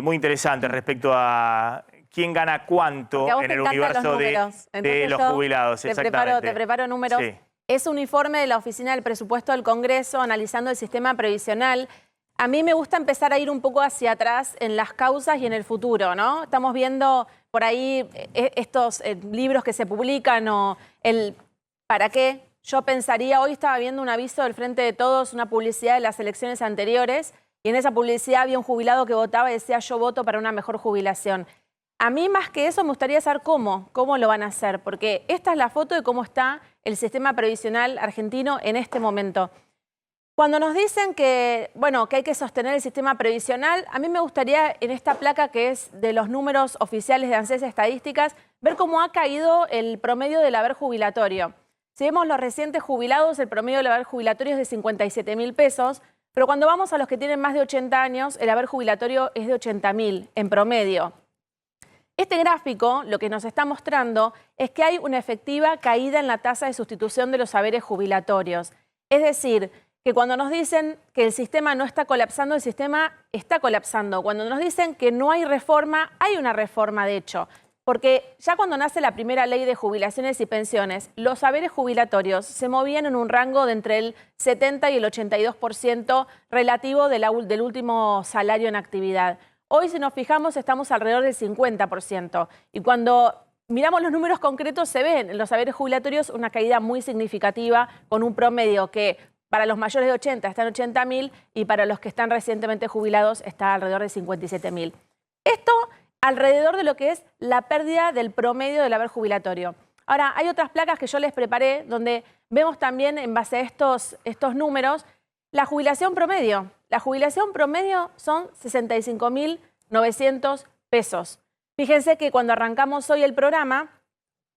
muy interesantes respecto a quién gana cuánto en el universo de los jubilados. Te preparo números. Sí. Es un informe de la Oficina del Presupuesto del Congreso analizando el sistema previsional. A mí me gusta empezar a ir un poco hacia atrás en las causas y en el futuro, ¿no? Estamos viendo por ahí estos libros que se publican o el ¿para qué? Yo pensaría, hoy estaba viendo un aviso del Frente de Todos, una publicidad de las elecciones anteriores, y en esa publicidad había un jubilado que votaba y decía yo voto para una mejor jubilación. A mí más que eso me gustaría saber cómo lo van a hacer, porque esta es la foto de cómo está el sistema previsional argentino en este momento. Cuando nos dicen que hay que sostener el sistema previsional, a mí me gustaría en esta placa que es de los números oficiales de ANSES Estadísticas, ver cómo ha caído el promedio del haber jubilatorio. Si vemos los recientes jubilados, el promedio del haber jubilatorio es de 57.000 pesos, pero cuando vamos a los que tienen más de 80 años, el haber jubilatorio es de 80.000 en promedio. Este gráfico lo que nos está mostrando es que hay una efectiva caída en la tasa de sustitución de los haberes jubilatorios. Es decir, que cuando nos dicen que el sistema no está colapsando, el sistema está colapsando. Cuando nos dicen que no hay reforma, hay una reforma de hecho. Porque ya cuando nace la primera ley de jubilaciones y pensiones, los haberes jubilatorios se movían en un rango de entre el 70 y el 82% relativo del último salario en actividad. Hoy, si nos fijamos, estamos alrededor del 50%. Y cuando miramos los números concretos, se ven en los haberes jubilatorios una caída muy significativa con un promedio que para los mayores de 80 está en 80.000 y para los que están recientemente jubilados está alrededor de 57.000. Esto alrededor de lo que es la pérdida del promedio del haber jubilatorio. Ahora, hay otras placas que yo les preparé donde vemos también en base a estos números la jubilación promedio. La jubilación promedio son 65.900 pesos. Fíjense que cuando arrancamos hoy el programa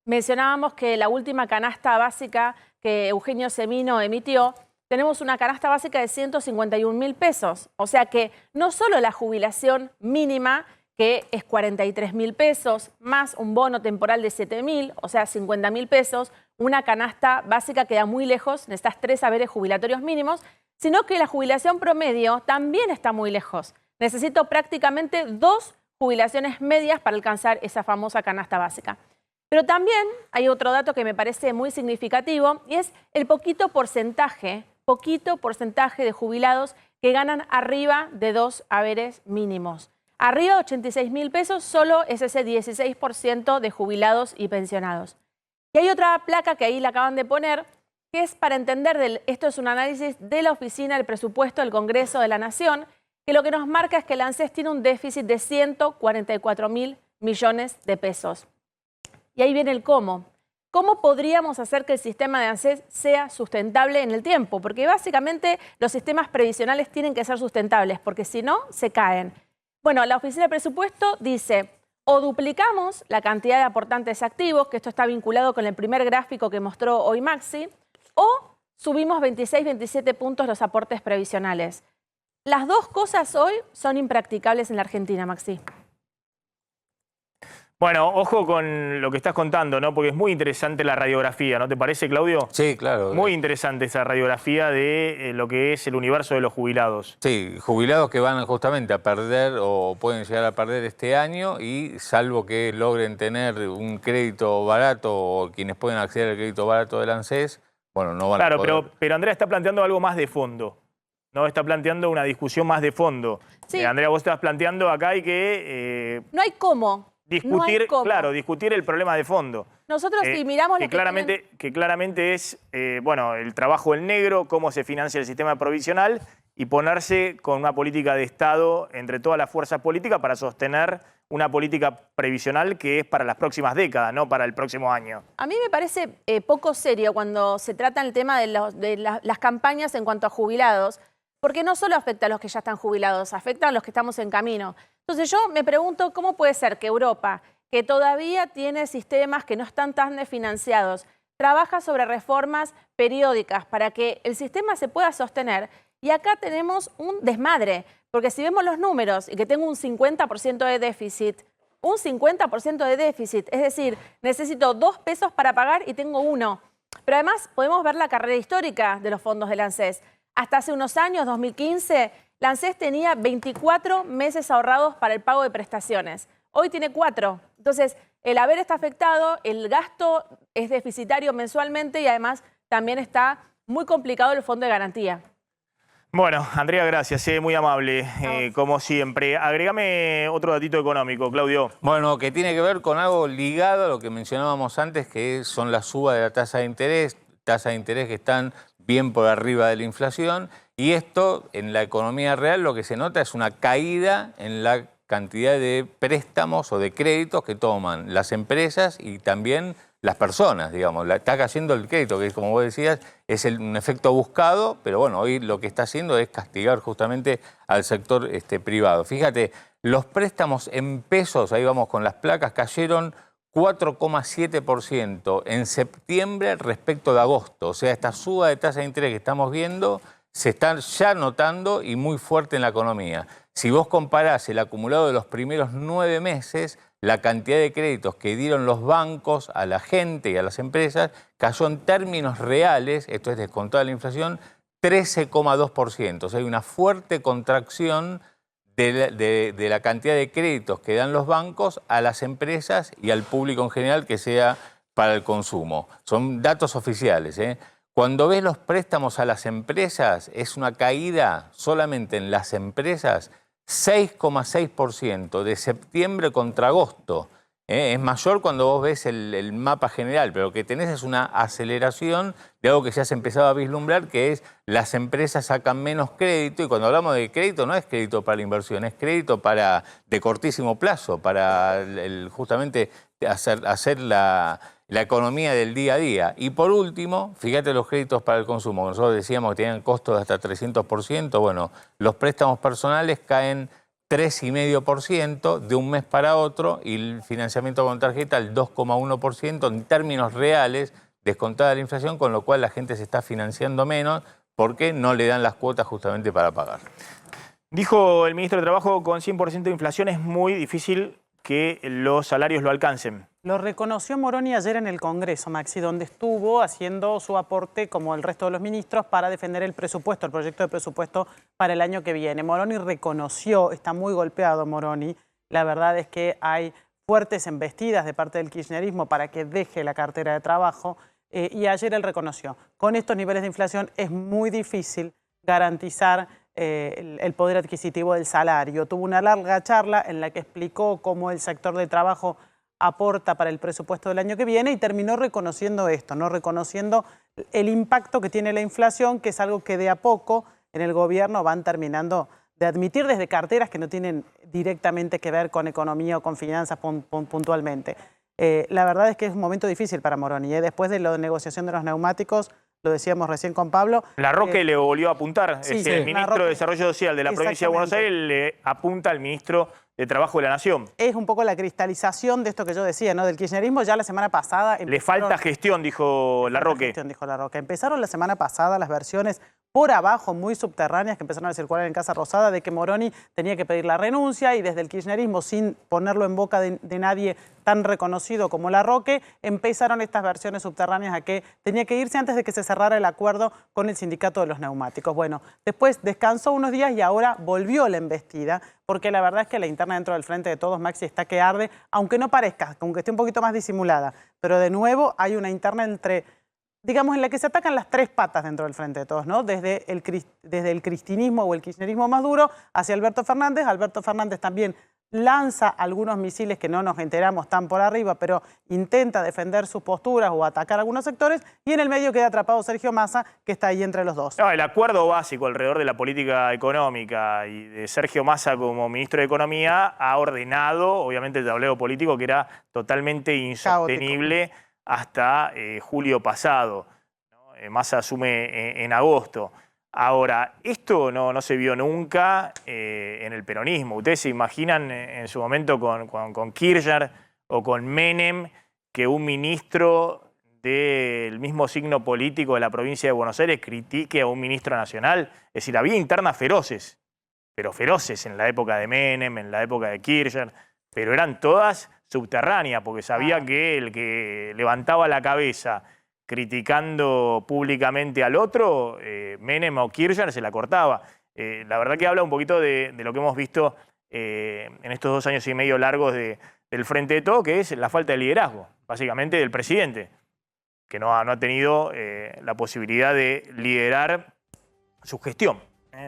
mencionábamos que la última canasta básica que Eugenio Semino emitió, tenemos una canasta básica de 151.000 pesos. O sea que no solo la jubilación mínima, que es 43.000 pesos, más un bono temporal de 7.000, o sea 50.000 pesos, una canasta básica queda muy lejos de estas 3 haberes jubilatorios mínimos, sino que la jubilación promedio también está muy lejos. Necesito prácticamente 2 jubilaciones medias para alcanzar esa famosa canasta básica. Pero también hay otro dato que me parece muy significativo y es el poquito porcentaje de jubilados que ganan arriba de 2 haberes mínimos. Arriba de 86.000 pesos solo es ese 16% de jubilados y pensionados. Y hay otra placa que ahí la acaban de poner, que es para entender, esto es un análisis de la Oficina del Presupuesto del Congreso de la Nación, que lo que nos marca es que el ANSES tiene un déficit de 144.000 millones de pesos. Y ahí viene el cómo. ¿Cómo podríamos hacer que el sistema de ANSES sea sustentable en el tiempo? Porque básicamente los sistemas previsionales tienen que ser sustentables, porque si no, se caen. Bueno, la Oficina de Presupuesto dice, o duplicamos la cantidad de aportantes activos, que esto está vinculado con el primer gráfico que mostró hoy Maxi, o subimos 26, 27 puntos los aportes previsionales. Las dos cosas hoy son impracticables en la Argentina, Maxi. Bueno, ojo con lo que estás contando, ¿no? Porque es muy interesante la radiografía, ¿no te parece, Claudio? Sí, claro. Muy interesante esa radiografía de lo que es el universo de los jubilados. Sí, jubilados que van justamente a perder o pueden llegar a perder este año y salvo que logren tener un crédito barato o quienes pueden acceder al crédito barato del ANSES, bueno, no van a poder. Claro, pero Andrea está planteando algo más de fondo. No, está planteando una discusión más de fondo. Sí. Andrea, vos estás planteando acá hay que... no hay cómo. discutir, no hay cómo. claro, discutir el problema de fondo. Nosotros si miramos lo que claramente es bueno, el trabajo en negro, cómo se financia el sistema provisional y ponerse con una política de Estado entre todas las fuerzas políticas para sostener una política previsional que es para las próximas décadas, no para el próximo año. A mí me parece poco serio cuando se trata el tema de las campañas en cuanto a jubilados, porque no solo afecta a los que ya están jubilados, afecta a los que estamos en camino. Entonces yo me pregunto cómo puede ser que Europa, que todavía tiene sistemas que no están tan desfinanciados, trabaja sobre reformas periódicas para que el sistema se pueda sostener. Y acá tenemos un desmadre, porque si vemos los números y que tengo un 50% de déficit, es decir, necesito 2 pesos para pagar y tengo 1. Pero además podemos ver la carrera histórica de los fondos del ANSES. Hasta hace unos años, 2015, la ANSES tenía 24 meses ahorrados para el pago de prestaciones. Hoy tiene 4. Entonces, el haber está afectado, el gasto es deficitario mensualmente y además también está muy complicado el fondo de garantía. Bueno, Andrea, gracias, muy amable, como siempre. Agregame otro datito económico, Claudio. Bueno, que tiene que ver con algo ligado a lo que mencionábamos antes, que son las subas de la tasa de interés que están bien por arriba de la inflación. Y esto, en la economía real, lo que se nota es una caída en la cantidad de préstamos o de créditos que toman las empresas y también las personas, digamos. Está cayendo el crédito, que como vos decías, es un efecto buscado, pero bueno, hoy lo que está haciendo es castigar justamente al sector privado. Fíjate, los préstamos en pesos, ahí vamos con las placas, cayeron 4,7% en septiembre respecto de agosto. O sea, esta suba de tasa de interés que estamos viendo se está ya notando y muy fuerte en la economía. Si vos comparás el acumulado de los primeros 9 meses, la cantidad de créditos que dieron los bancos a la gente y a las empresas cayó en términos reales, esto es descontada la inflación, 13,2%. O sea, hay una fuerte contracción de la cantidad de créditos que dan los bancos a las empresas y al público en general que sea para el consumo. Son datos oficiales, ¿eh? Cuando ves los préstamos a las empresas, es una caída solamente en las empresas 6,6% de septiembre contra agosto. Es mayor cuando vos ves el mapa general, pero lo que tenés es una aceleración de algo que ya se empezaba a vislumbrar, que es las empresas sacan menos crédito, y cuando hablamos de crédito no es crédito para la inversión, es crédito de cortísimo plazo, para justamente hacer la economía del día a día. Y por último, fíjate los créditos para el consumo. Nosotros decíamos que tenían costos de hasta 300%. Bueno, los préstamos personales caen 3,5% de un mes para otro y el financiamiento con tarjeta el 2,1% en términos reales, descontada la inflación, con lo cual la gente se está financiando menos porque no le dan las cuotas justamente para pagar. Dijo el ministro de Trabajo, con 100% de inflación es muy difícil que los salarios lo alcancen. Lo reconoció Moroni ayer en el Congreso, Maxi, donde estuvo haciendo su aporte, como el resto de los ministros, para defender el presupuesto, el proyecto de presupuesto para el año que viene. Moroni reconoció, está muy golpeado Moroni, la verdad es que hay fuertes embestidas de parte del kirchnerismo para que deje la cartera de trabajo, y ayer él reconoció, con estos niveles de inflación es muy difícil garantizar el poder adquisitivo del salario. Tuvo una larga charla en la que explicó cómo el sector del trabajo aporta para el presupuesto del año que viene y terminó reconociendo esto, ¿no? Reconociendo el impacto que tiene la inflación, que es algo que de a poco en el gobierno van terminando de admitir desde carteras que no tienen directamente que ver con economía o con finanzas puntualmente. La verdad es que es un momento difícil para Moroni. Después de la negociación de los neumáticos, lo decíamos recién con Pablo. Larroque le volvió a apuntar. Sí, el ministro de Desarrollo Social de la provincia de Buenos Aires le apunta al ministro de Trabajo de la Nación. Es un poco la cristalización de esto que yo decía, ¿no? Del kirchnerismo. Ya la semana pasada... Le falta gestión, dijo Larroque. Empezaron la semana pasada las versiones por abajo, muy subterráneas, que empezaron a circular en Casa Rosada, de que Moroni tenía que pedir la renuncia, y desde el kirchnerismo, sin ponerlo en boca de nadie tan reconocido como Larroque, empezaron estas versiones subterráneas a que tenía que irse antes de que se cerrara el acuerdo con el sindicato de los neumáticos. Bueno, después descansó unos días y ahora volvió la embestida, porque la verdad es que la interna dentro del Frente de Todos, Maxi, está que arde, aunque no parezca, aunque esté un poquito más disimulada, pero de nuevo hay una interna entre, digamos, en la que se atacan las tres patas dentro del Frente de Todos, ¿no? Desde el cristinismo o el kirchnerismo más duro hacia Alberto Fernández. Alberto Fernández también lanza algunos misiles que no nos enteramos tan por arriba, pero intenta defender sus posturas o atacar algunos sectores, y en el medio queda atrapado Sergio Massa, que está ahí entre los dos. No, el acuerdo básico alrededor de la política económica y de Sergio Massa como ministro de Economía ha ordenado, obviamente, el tablero político, que era totalmente insostenible. Caótico. Hasta julio pasado, ¿no? Massa asume en agosto. Ahora, esto no se vio nunca en el peronismo. ¿Ustedes se imaginan en su momento con Kirchner o con Menem que un ministro del mismo signo político de la provincia de Buenos Aires critique a un ministro nacional? Es decir, había internas feroces, pero feroces en la época de Menem, en la época de Kirchner, pero eran todas subterránea, porque sabía que el que levantaba la cabeza criticando públicamente al otro, Menem o Kirchner, se la cortaba. La verdad que habla un poquito de lo que hemos visto en estos 2 años y medio largos del Frente de Todos, que es la falta de liderazgo, básicamente del presidente, que no ha tenido la posibilidad de liderar su gestión.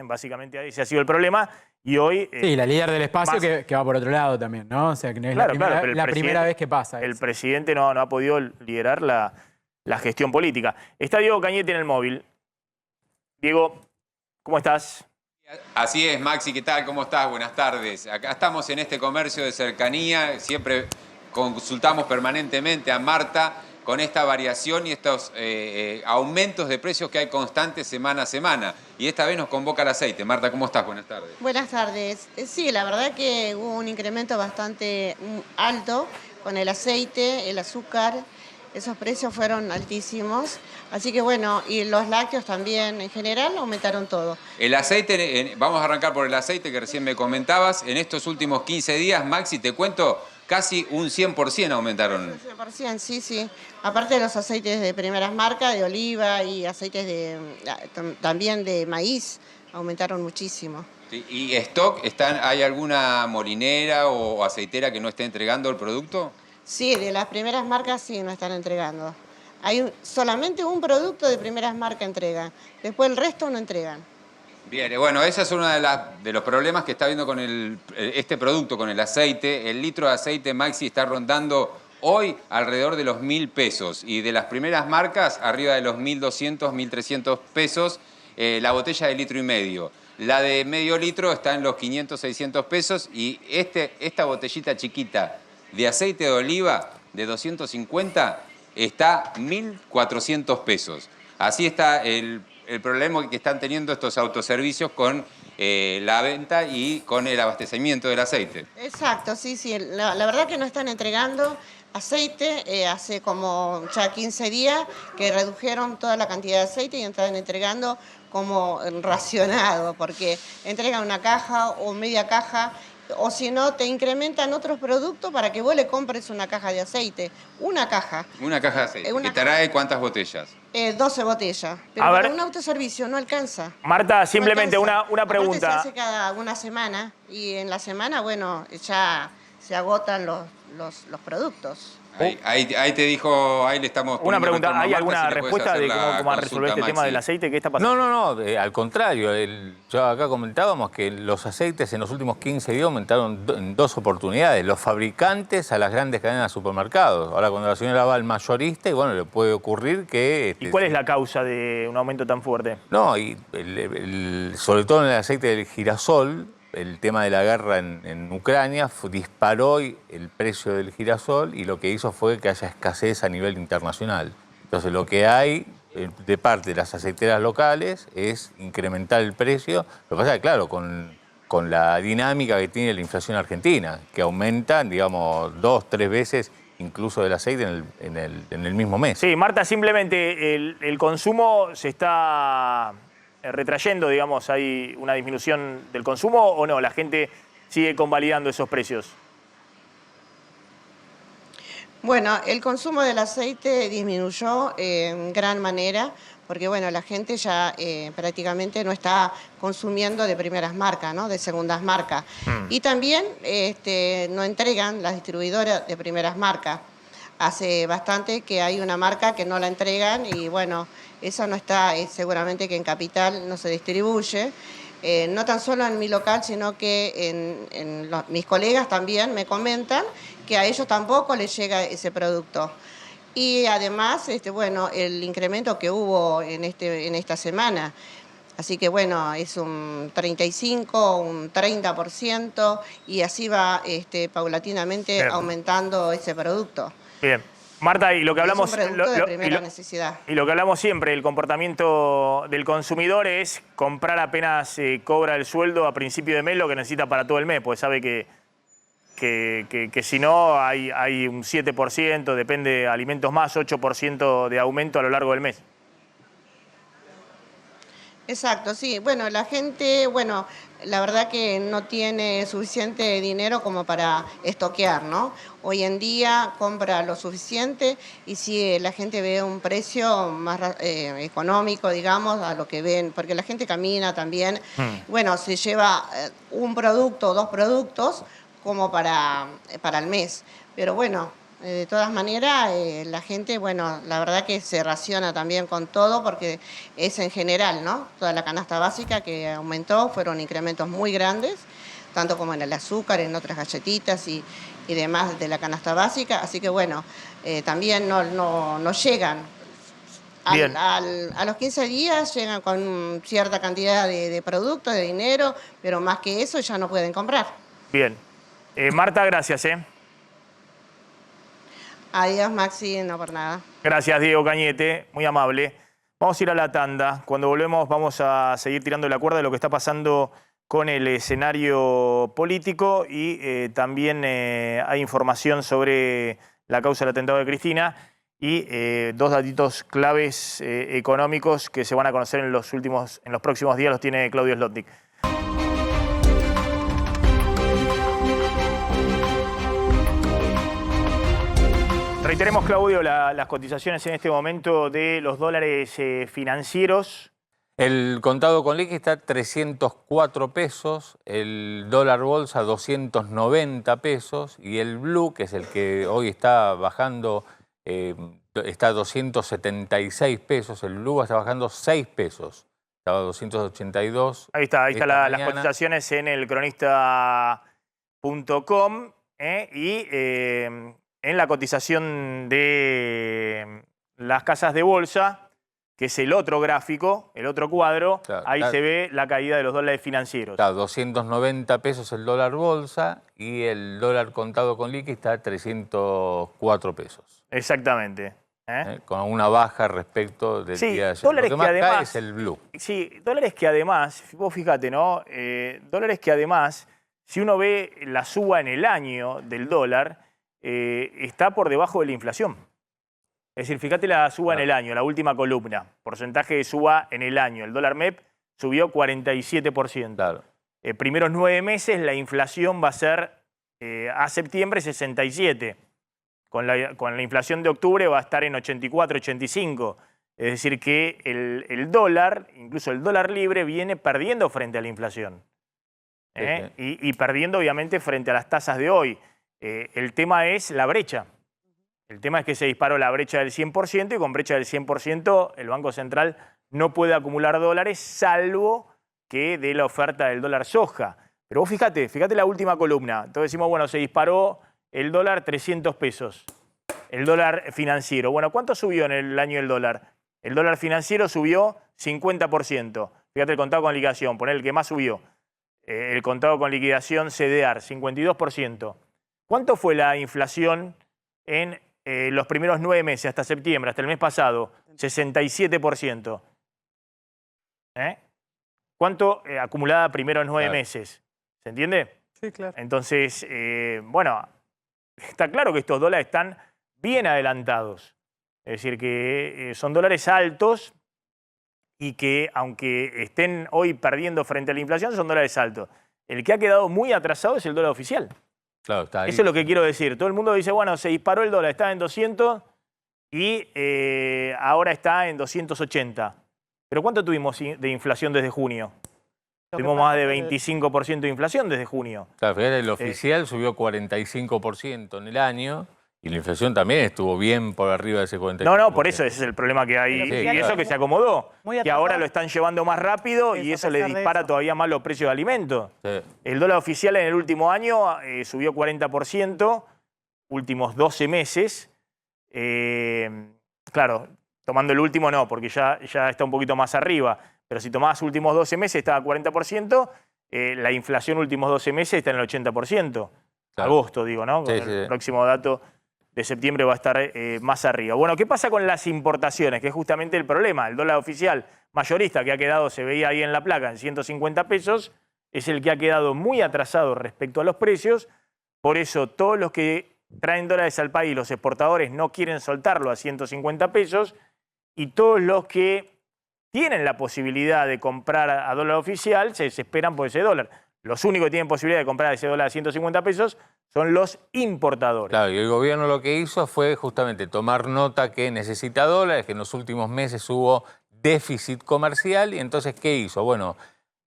Básicamente ese ha sido el problema. Y hoy, sí, la líder del espacio que va por otro lado también, ¿no? O sea, que no es la primera vez que pasa. El presidente no ha podido liderar la gestión política. Está Diego Cañete en el móvil. Diego, ¿cómo estás? Así es, Maxi, ¿qué tal? ¿Cómo estás? Buenas tardes. Acá estamos en este comercio de cercanía. Siempre consultamos permanentemente a Marta con esta variación y estos aumentos de precios que hay constantes semana a semana. Y esta vez nos convoca el aceite. Marta, ¿cómo estás? Buenas tardes. Buenas tardes. Sí, la verdad que hubo un incremento bastante alto con el aceite, el azúcar. Esos precios fueron altísimos. Así que bueno, y los lácteos también en general aumentaron todo. El aceite, vamos a arrancar por el aceite que recién me comentabas. En estos últimos 15 días, Maxi, te cuento, casi un 100% aumentaron. Un 100%, sí, sí. Aparte de los aceites de primeras marcas, de oliva y aceites también de maíz, aumentaron muchísimo. Sí, ¿y stock? ¿Hay alguna molinera o aceitera que no esté entregando el producto? Sí, de las primeras marcas sí no están entregando. Hay solamente un producto de primeras marcas entregan. Después el resto no entregan. Bien, bueno, ese es uno de los problemas que está viendo con este producto, con el aceite. El litro de aceite, Maxi, está rondando hoy alrededor de los 1.000 pesos. Y de las primeras marcas, arriba de los 1.200, 1.300 pesos, la botella de 1,5 litros. La de medio litro está en los 500, 600 pesos. Y esta botellita chiquita de aceite de oliva de 250 está 1.400 pesos. Así está el problema que están teniendo estos autoservicios con la venta y con el abastecimiento del aceite. Exacto, sí, sí. La verdad que no están entregando aceite. Hace como ya 15 días que redujeron toda la cantidad de aceite y están entregando como racionado, porque entregan una caja o media caja, o si no, te incrementan otros productos para que vos le compres una caja de aceite. Una caja. Una caja de aceite. ¿Y trae cuántas botellas? 12 botellas. Pero para un autoservicio no alcanza. Marta, simplemente no alcanza. una pregunta. Aparte se hace cada una semana y en la semana, bueno, ya se agotan los productos. Ahí te dijo, ahí le estamos poniendo. Una pregunta, ¿hay alguna si respuesta de cómo van a resolver este tema del aceite? ¿Qué está pasando? No, al contrario. Ya acá comentábamos que los aceites en los últimos 15 días aumentaron en 2 oportunidades. Los fabricantes a las grandes cadenas de supermercados. Ahora cuando la señora va al mayorista, y bueno, le puede ocurrir que... ¿Y cuál es la causa de un aumento tan fuerte? No, y sobre todo en el aceite del girasol, el tema de la guerra en Ucrania disparó el precio del girasol y lo que hizo fue que haya escasez a nivel internacional. Entonces lo que hay de parte de las aceiteras locales es incrementar el precio. Lo que pasa es que, claro, con la dinámica que tiene la inflación argentina, que aumenta, digamos, 2, 3 veces incluso del aceite en el mismo mes. Sí, Marta, simplemente el consumo se está retrayendo, digamos, hay una disminución del consumo o no, la gente sigue convalidando esos precios. Bueno, el consumo del aceite disminuyó en gran manera porque bueno, la gente ya prácticamente no está consumiendo de primeras marcas, ¿no? De segundas marcas. Y también no entregan las distribuidoras de primeras marcas. Hace bastante que hay una marca que no la entregan y bueno, eso no está, seguramente que en Capital no se distribuye. No tan solo en mi local, sino que mis colegas también me comentan que a ellos tampoco les llega ese producto. Y además, bueno, el incremento que hubo en esta semana, así que bueno, es un 35, un 30% y así va paulatinamente Bien. aumentando ese producto. Bien. Marta, y lo que hablamos, Es un producto de primera necesidad. Y lo que hablamos siempre, el comportamiento del consumidor es comprar apenas cobra el sueldo a principio de mes lo que necesita para todo el mes, pues sabe que si no hay un 7%, depende de alimentos más, 8% de aumento a lo largo del mes. Exacto, sí. Bueno, la gente, bueno, la verdad que no tiene suficiente dinero como para estoquear, ¿no? Hoy en día compra lo suficiente y si la gente ve un precio más económico, digamos, a lo que ven, porque la gente camina también, bueno, se lleva un producto o dos productos como para el mes. Pero bueno, de todas maneras, la gente, bueno, la verdad que se raciona también con todo porque es en general, ¿no? Toda la canasta básica que aumentó, fueron incrementos muy grandes, tanto como en el azúcar, en otras galletitas y demás de la canasta básica. Así que bueno, también no llegan. A los 15 días llegan con cierta cantidad de productos, de dinero, pero más que eso ya no pueden comprar. Bien. Marta, gracias. Adiós, Maxi, no por nada. Gracias, Diego Cañete, muy amable. Vamos a ir a la tanda. Cuando volvemos vamos a seguir tirando la cuerda de lo que está pasando con el escenario político y también hay información sobre la causa del atentado de Cristina y dos datitos claves económicos que se van a conocer en los próximos días, los tiene Claudio Slotnick. Reiteremos, Claudio, las cotizaciones en este momento de los dólares financieros. El contado con liqui está a 304 pesos, el dólar bolsa 290 pesos y el blue, que es el que hoy está bajando, está a 276 pesos. El blue está bajando 6 pesos. Estaba a 282. Ahí está las cotizaciones en elcronista.com y en la cotización de las casas de bolsa, que es el otro gráfico, el otro cuadro, claro, ahí se ve la caída de los dólares financieros. Está a 290 pesos el dólar bolsa y el dólar contado con liqui está a 304 pesos. Exactamente. Con una baja respecto del día de ayer. Dólares Lo que más que además, cae es el blue. Sí, dólares que además, vos fíjate, ¿no? Dólares que además, si uno ve la suba en el año del dólar, está por debajo de la inflación. Es decir, fíjate la suba en el año, la última columna, porcentaje de suba en el año. El dólar MEP subió 47%. Claro. Primeros 9 meses la inflación va a ser a septiembre 67%. Con la inflación de octubre va a estar en 84, 85. Es decir que el dólar, incluso el dólar libre, viene perdiendo frente a la inflación. Y perdiendo obviamente frente a las tasas de hoy. El tema es la brecha. El tema es que se disparó la brecha del 100% y con brecha del 100% el Banco Central no puede acumular dólares salvo que dé la oferta del dólar soja. Pero vos fíjate la última columna. Entonces decimos, bueno, se disparó el dólar 300 pesos. El dólar financiero. Bueno, ¿cuánto subió en el año el dólar? El dólar financiero subió 50%. Fíjate el contado con liquidación, poner el que más subió. El contado con liquidación CDR, 52%. ¿Cuánto fue la inflación en los primeros 9 meses, hasta septiembre, hasta el mes pasado? 67%. ¿Cuánto acumulada primero en 9 meses? ¿Se entiende? Sí, claro. Entonces, bueno, está claro que estos dólares están bien adelantados. Es decir, que son dólares altos y que aunque estén hoy perdiendo frente a la inflación, son dólares altos. El que ha quedado muy atrasado es el dólar oficial. Claro, está ahí. Eso es lo que quiero decir. Todo el mundo dice, bueno, se disparó el dólar, estaba en 200 y ahora está en 280. ¿Pero cuánto tuvimos de inflación desde junio? Tuvimos más de 25% de inflación desde junio. Claro, fíjate, el oficial subió 45% en el año y la inflación también estuvo bien por arriba de ese 45%. No, por eso ese es el problema que hay. Sí, y claro. eso que se acomodó. Muy Que atrasado. ahora lo están llevando más rápido y eso a le pesar de dispara eso. todavía más los precios de alimentos. Sí. El dólar oficial en el último año subió 40%, últimos 12 meses. Claro, tomando el último no, porque ya está un poquito más arriba. Pero si tomás últimos 12 meses estaba a 40%, la inflación últimos 12 meses está en el 80%. Claro. Agosto, digo, ¿no? Con el próximo dato de septiembre va a estar más arriba. Bueno, ¿qué pasa con las importaciones? Que es justamente el problema. El dólar oficial mayorista que ha quedado, se veía ahí en la placa, en 150 pesos, es el que ha quedado muy atrasado respecto a los precios. Por eso todos los que traen dólares al país, los exportadores, no quieren soltarlo a 150 pesos y todos los que tienen la posibilidad de comprar a dólar oficial se desesperan por ese dólar. Los únicos que tienen posibilidad de comprar ese dólar a 150 pesos son los importadores. Claro, y el gobierno lo que hizo fue justamente tomar nota que necesita dólares, que en los últimos meses hubo déficit comercial, y entonces, ¿qué hizo? Bueno,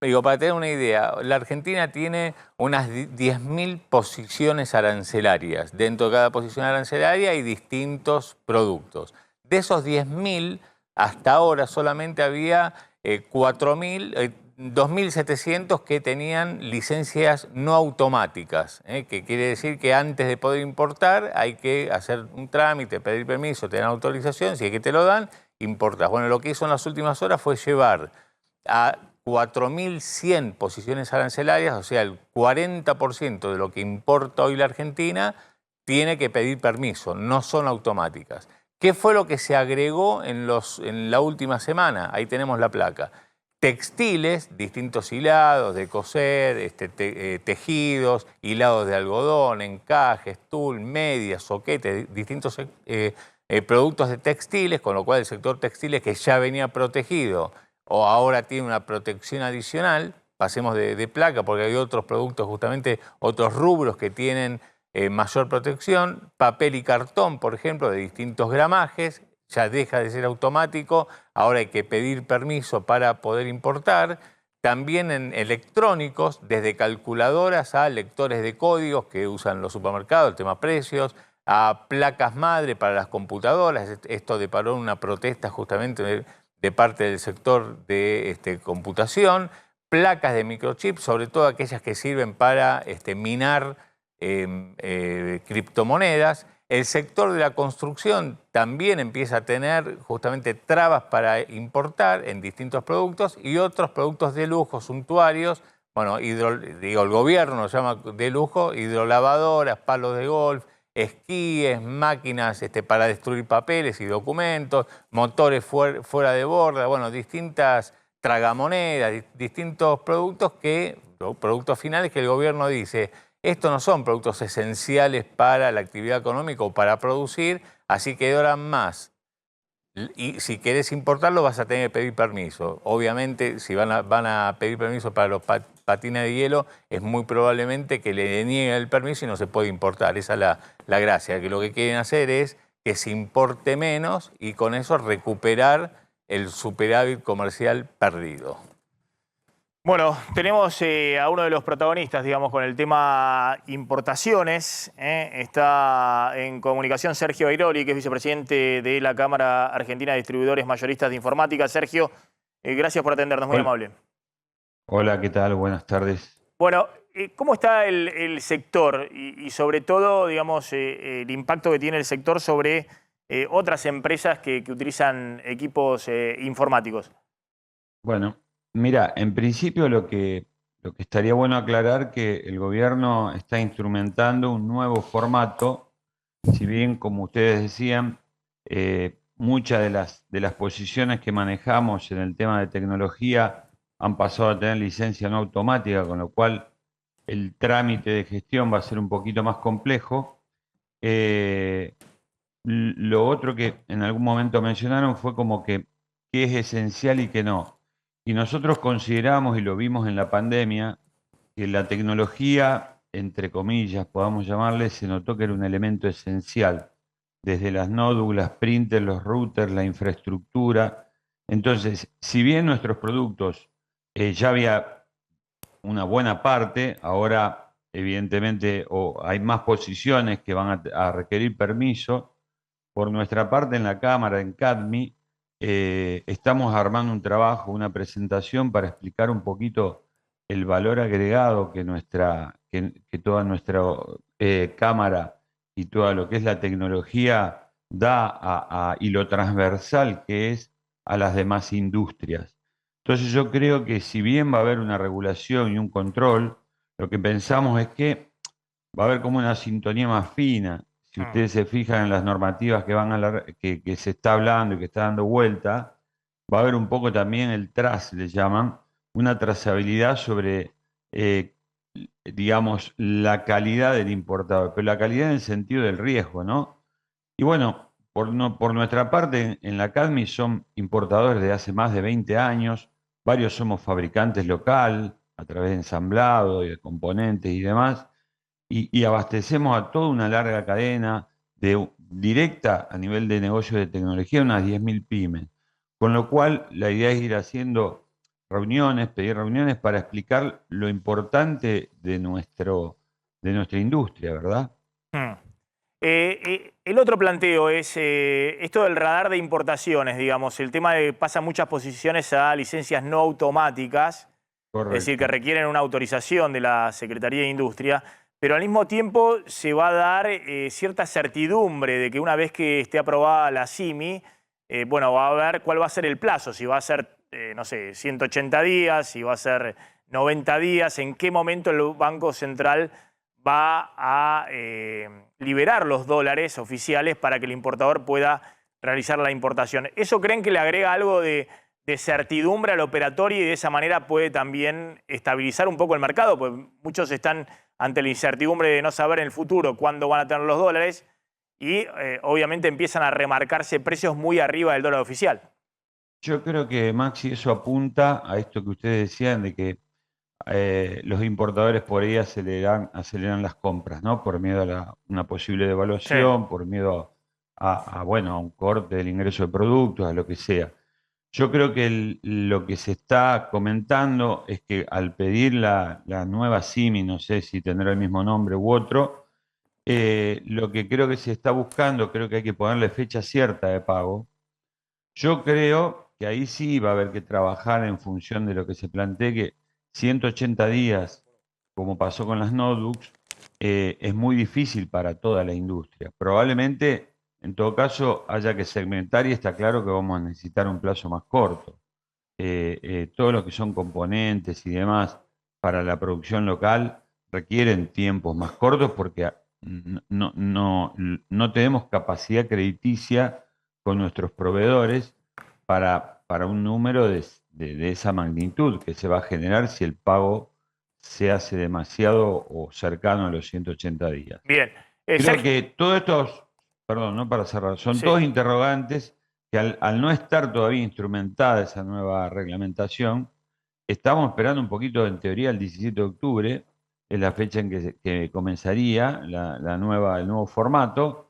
digo, para tener una idea, la Argentina tiene unas 10.000 posiciones arancelarias. Dentro de cada posición arancelaria hay distintos productos. De esos 10.000, hasta ahora solamente había 2.700 que tenían licencias no automáticas, que quiere decir que antes de poder importar hay que hacer un trámite, pedir permiso, tener autorización, si es que te lo dan, importas. Bueno, lo que hizo en las últimas horas fue llevar a 4.100 posiciones arancelarias, o sea, el 40% de lo que importa hoy la Argentina tiene que pedir permiso, no son automáticas. ¿Qué fue lo que se agregó en la última semana? Ahí tenemos la placa. Textiles, distintos hilados de coser, tejidos, hilados de algodón, encajes, tul, medias, soquetes, distintos productos de textiles, con lo cual el sector textiles que ya venía protegido o ahora tiene una protección adicional, pasemos de placa porque hay otros productos, justamente otros rubros que tienen mayor protección, papel y cartón, por ejemplo, de distintos gramajes, ya deja de ser automático, ahora hay que pedir permiso para poder importar. También en electrónicos, desde calculadoras a lectores de códigos que usan los supermercados, el tema precios, a placas madre para las computadoras. Esto deparó una protesta justamente de parte del sector de computación. Placas de microchip, sobre todo aquellas que sirven para minar criptomonedas. El sector de la construcción también empieza a tener justamente trabas para importar en distintos productos y otros productos de lujo, suntuarios. Bueno, el gobierno lo llama de lujo, hidrolavadoras, palos de golf, esquíes, máquinas para destruir papeles y documentos, motores fuera de borda, bueno, distintas tragamonedas, distintos productos finales que el gobierno dice, estos no son productos esenciales para la actividad económica o para producir, así que ahora más. Y si querés importarlo vas a tener que pedir permiso. Obviamente, si van a pedir permiso para los patines de hielo, es muy probablemente que le nieguen el permiso y no se puede importar. Esa es la gracia, que lo que quieren hacer es que se importe menos y con eso recuperar el superávit comercial perdido. Bueno, tenemos a uno de los protagonistas, digamos, con el tema importaciones. Está en comunicación Sergio Airoli, que es vicepresidente de la Cámara Argentina de Distribuidores Mayoristas de Informática. Sergio, gracias por atendernos, muy amable. Hola, ¿qué tal? Buenas tardes. Bueno, ¿cómo está el sector y sobre todo, digamos, el impacto que tiene el sector sobre otras empresas que utilizan equipos informáticos? Bueno, mira, en principio lo que estaría bueno aclarar que el gobierno está instrumentando un nuevo formato, si bien, como ustedes decían, muchas de las posiciones que manejamos en el tema de tecnología han pasado a tener licencia no automática, con lo cual el trámite de gestión va a ser un poquito más complejo. Lo otro que en algún momento mencionaron fue como que qué es esencial y qué no. Y nosotros consideramos, y lo vimos en la pandemia, que la tecnología, entre comillas, podamos llamarle, se notó que era un elemento esencial, desde las notebooks, las printers, los routers, la infraestructura. Entonces, si bien nuestros productos ya había una buena parte, ahora evidentemente hay más posiciones que van a requerir permiso. Por nuestra parte en la Cámara, en CADMI, estamos armando un trabajo, una presentación para explicar un poquito el valor agregado que toda nuestra Cámara y todo lo que es la tecnología da y lo transversal que es a las demás industrias. Entonces yo creo que si bien va a haber una regulación y un control, lo que pensamos es que va a haber como una sintonía más fina. Si ustedes se fijan en las normativas que se está hablando y que está dando vuelta, va a haber un poco también el TRAS, le llaman, una trazabilidad sobre, digamos, la calidad del importador, pero la calidad en el sentido del riesgo, ¿no? Y bueno, por nuestra parte, en la CADMI son importadores de hace más de 20 años, varios somos fabricantes local, a través de ensamblado y de componentes y demás, y abastecemos a toda una larga cadena directa a nivel de negocio de tecnología, unas 10.000 pymes. Con lo cual, la idea es ir haciendo reuniones, pedir reuniones para explicar lo importante de nuestra industria, ¿verdad? El otro planteo es esto del radar de importaciones, digamos, el tema de que pasan muchas posiciones a licencias no automáticas, Correcto. es decir, que requieren una autorización de la Secretaría de Industria, pero al mismo tiempo se va a dar cierta certidumbre de que una vez que esté aprobada la CIMI, bueno, va a ver cuál va a ser el plazo, si va a ser, no sé, 180 días, si va a ser 90 días, en qué momento el Banco Central va a liberar los dólares oficiales para que el importador pueda realizar la importación. ¿Eso creen que le agrega algo de certidumbre al operatorio y de esa manera puede también estabilizar un poco el mercado? Pues muchos están ante la incertidumbre de no saber en el futuro cuándo van a tener los dólares y obviamente empiezan a remarcarse precios muy arriba del dólar oficial. Yo creo que, Maxi, eso apunta a esto que ustedes decían de que los importadores por ahí aceleran las compras, ¿no? Por miedo a una posible devaluación, sí, por miedo bueno, a un corte del ingreso de productos, a lo que sea. Yo creo que lo que se está comentando es que al pedir la nueva CIMI, no sé si tendrá el mismo nombre u otro, lo que creo que se está buscando, creo que hay que ponerle fecha cierta de pago. Yo creo que ahí sí va a haber que trabajar en función de lo que se plantee, que 180 días, como pasó con las notebooks, es muy difícil para toda la industria. Probablemente, en todo caso, haya que segmentar y está claro que vamos a necesitar un plazo más corto. Todo lo que son componentes y demás para la producción local requieren tiempos más cortos porque no tenemos capacidad crediticia con nuestros proveedores para un número de esa magnitud que se va a generar si el pago se hace demasiado o cercano a los 180 días. Bien. Creo que todos estos, perdón, no para cerrar, son todos interrogantes que al no estar todavía instrumentada esa nueva reglamentación, estamos esperando un poquito, en teoría, el 17 de octubre, es la fecha en que comenzaría el nuevo formato.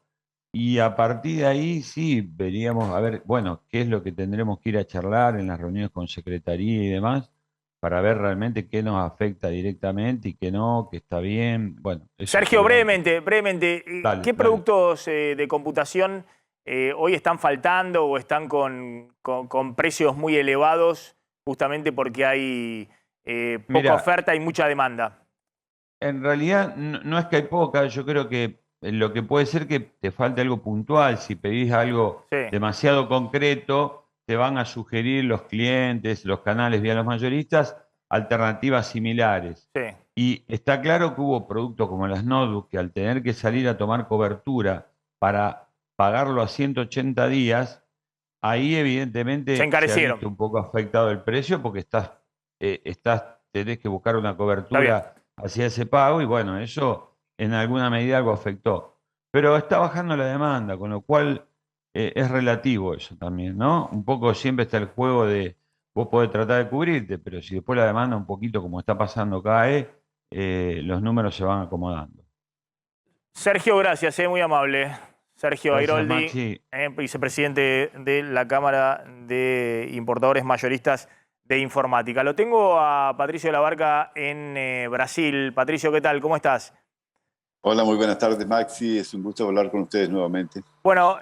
Y a partir de ahí sí veríamos, a ver, bueno, qué es lo que tendremos que ir a charlar en las reuniones con secretaría y demás, para ver realmente qué nos afecta directamente y qué no, qué está bien. Bueno, Sergio, brevemente, dale, ¿qué productos de computación hoy están faltando o están con precios muy elevados justamente porque hay poca oferta y mucha demanda? En realidad no es que hay poca, yo creo que lo que puede ser que te falte algo puntual. Si pedís algo demasiado concreto, te van a sugerir los clientes, los canales vía los mayoristas, alternativas similares. Sí. Y está claro que hubo productos como las notebooks que al tener que salir a tomar cobertura para pagarlo a 180 días, ahí evidentemente se encarecieron. Se ha visto un poco afectado el precio porque tenés que buscar una cobertura hacia ese pago y bueno, eso en alguna medida algo afectó. Pero está bajando la demanda, con lo cual es relativo eso también, ¿no? Un poco siempre está el juego de vos podés tratar de cubrirte, pero si después la demanda un poquito, como está pasando, cae, los números se van acomodando. Sergio, gracias, muy amable. Sergio Gracias, Airoldi, Maxi. vicepresidente de la Cámara de Importadores Mayoristas de Informática. Lo tengo a Patricio de la Barca en Brasil. Patricio, ¿qué tal? ¿Cómo estás? Hola, muy buenas tardes, Maxi. Es un gusto hablar con ustedes nuevamente. Bueno,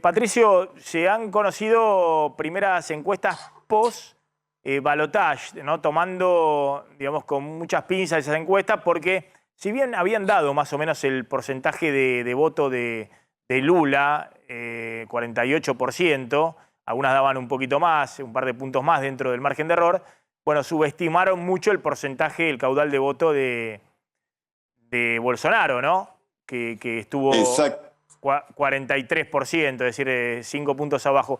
Patricio, se han conocido primeras encuestas post-balotage, ¿no? Tomando, digamos, con muchas pinzas esas encuestas, porque si bien habían dado más o menos el porcentaje de voto de Lula, 48%, algunas daban un poquito más, un par de puntos más dentro del margen de error, bueno, subestimaron mucho el porcentaje, el caudal de voto de Bolsonaro, ¿no? Que estuvo 43%, es decir, 5 puntos abajo.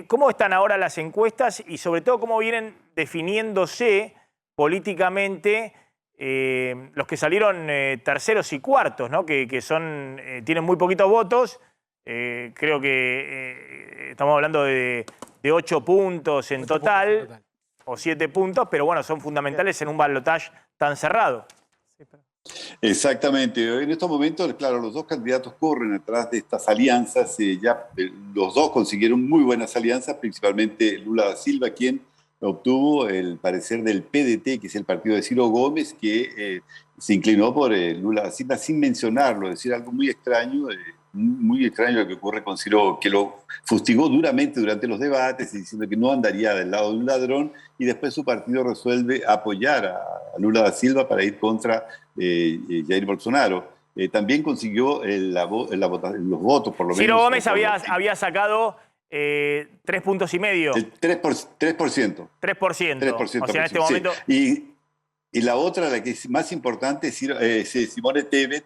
¿Cómo están ahora las encuestas y sobre todo cómo vienen definiéndose políticamente los que salieron terceros y cuartos, ¿no? Que son, tienen muy poquitos votos? Creo que estamos hablando de 8 puntos en total, o 7 puntos, pero bueno, son fundamentales en un balotaje tan cerrado. Exactamente. En estos momentos, claro, los dos candidatos corren atrás de estas alianzas. Los dos consiguieron muy buenas alianzas, principalmente Lula da Silva, quien obtuvo el parecer del PDT, que es el partido de Ciro Gómez, que se inclinó por Lula da Silva sin mencionarlo, es decir, algo muy extraño lo que ocurre con Ciro, que lo fustigó duramente durante los debates, diciendo que no andaría del lado de un ladrón, y después su partido resuelve apoyar a Lula da Silva para ir contra Jair Bolsonaro. También consiguió los votos, por lo menos. Ciro Gómez había sacado 3,5 puntos. 3%. 3%. O sea, en este momento... Sí. Y la otra, la que es más importante, es Simone Tebet,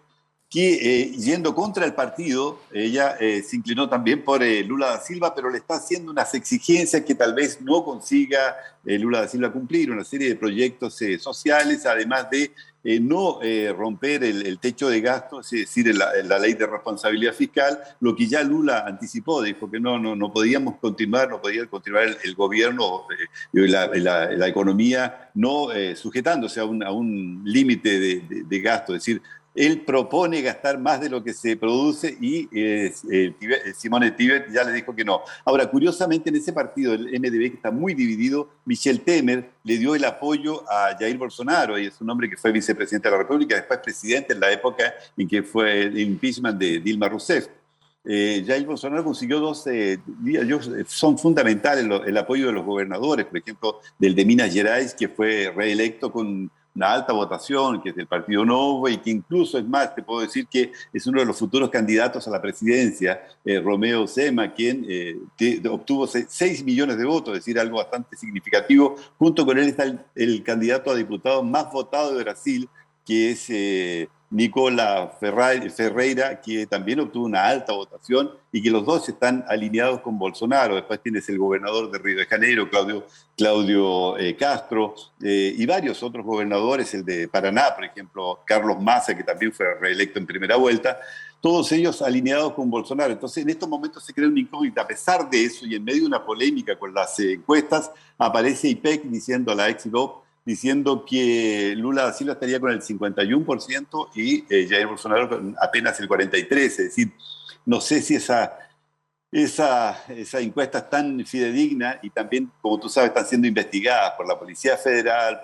que yendo contra el partido, ella se inclinó también por Lula da Silva, pero le está haciendo unas exigencias que tal vez no consiga Lula da Silva cumplir, una serie de proyectos sociales, además de no romper el techo de gastos, es decir, la ley de responsabilidad fiscal, lo que ya Lula anticipó, dijo que no podíamos continuar, no podía continuar el gobierno, la economía, no sujetándose a un límite de gasto, es decir, él propone gastar más de lo que se produce y Simone Tebet ya le dijo que no. Ahora, curiosamente, en ese partido, el MDB, que está muy dividido, Michel Temer le dio el apoyo a Jair Bolsonaro, y es un hombre que fue vicepresidente de la República, después presidente en la época en que fue el impeachment de Dilma Rousseff. Jair Bolsonaro consiguió son fundamentales el apoyo de los gobernadores, por ejemplo, del de Minas Gerais, que fue reelecto con una alta votación, que es del Partido Novo, y que incluso, es más, te puedo decir que es uno de los futuros candidatos a la presidencia, Romeu Zema, quien obtuvo 6 millones de votos, es decir, algo bastante significativo. Junto con él está el candidato a diputado más votado de Brasil, que es Nicola Ferreira, que también obtuvo una alta votación, y que los dos están alineados con Bolsonaro. Después tienes el gobernador de Río de Janeiro, Claudio Castro, y varios otros gobernadores, el de Paraná, por ejemplo, Carlos Massa, que también fue reelecto en primera vuelta, todos ellos alineados con Bolsonaro. Entonces, en estos momentos se crea una incógnita. A pesar de eso, y en medio de una polémica con las encuestas, aparece IPEC diciendo, la ex-IDOP, diciendo que Lula da Silva estaría con el 51% y Jair Bolsonaro con apenas el 43%. Es decir, no sé si esa encuesta es tan fidedigna, y también, como tú sabes, están siendo investigadas por la Policía Federal,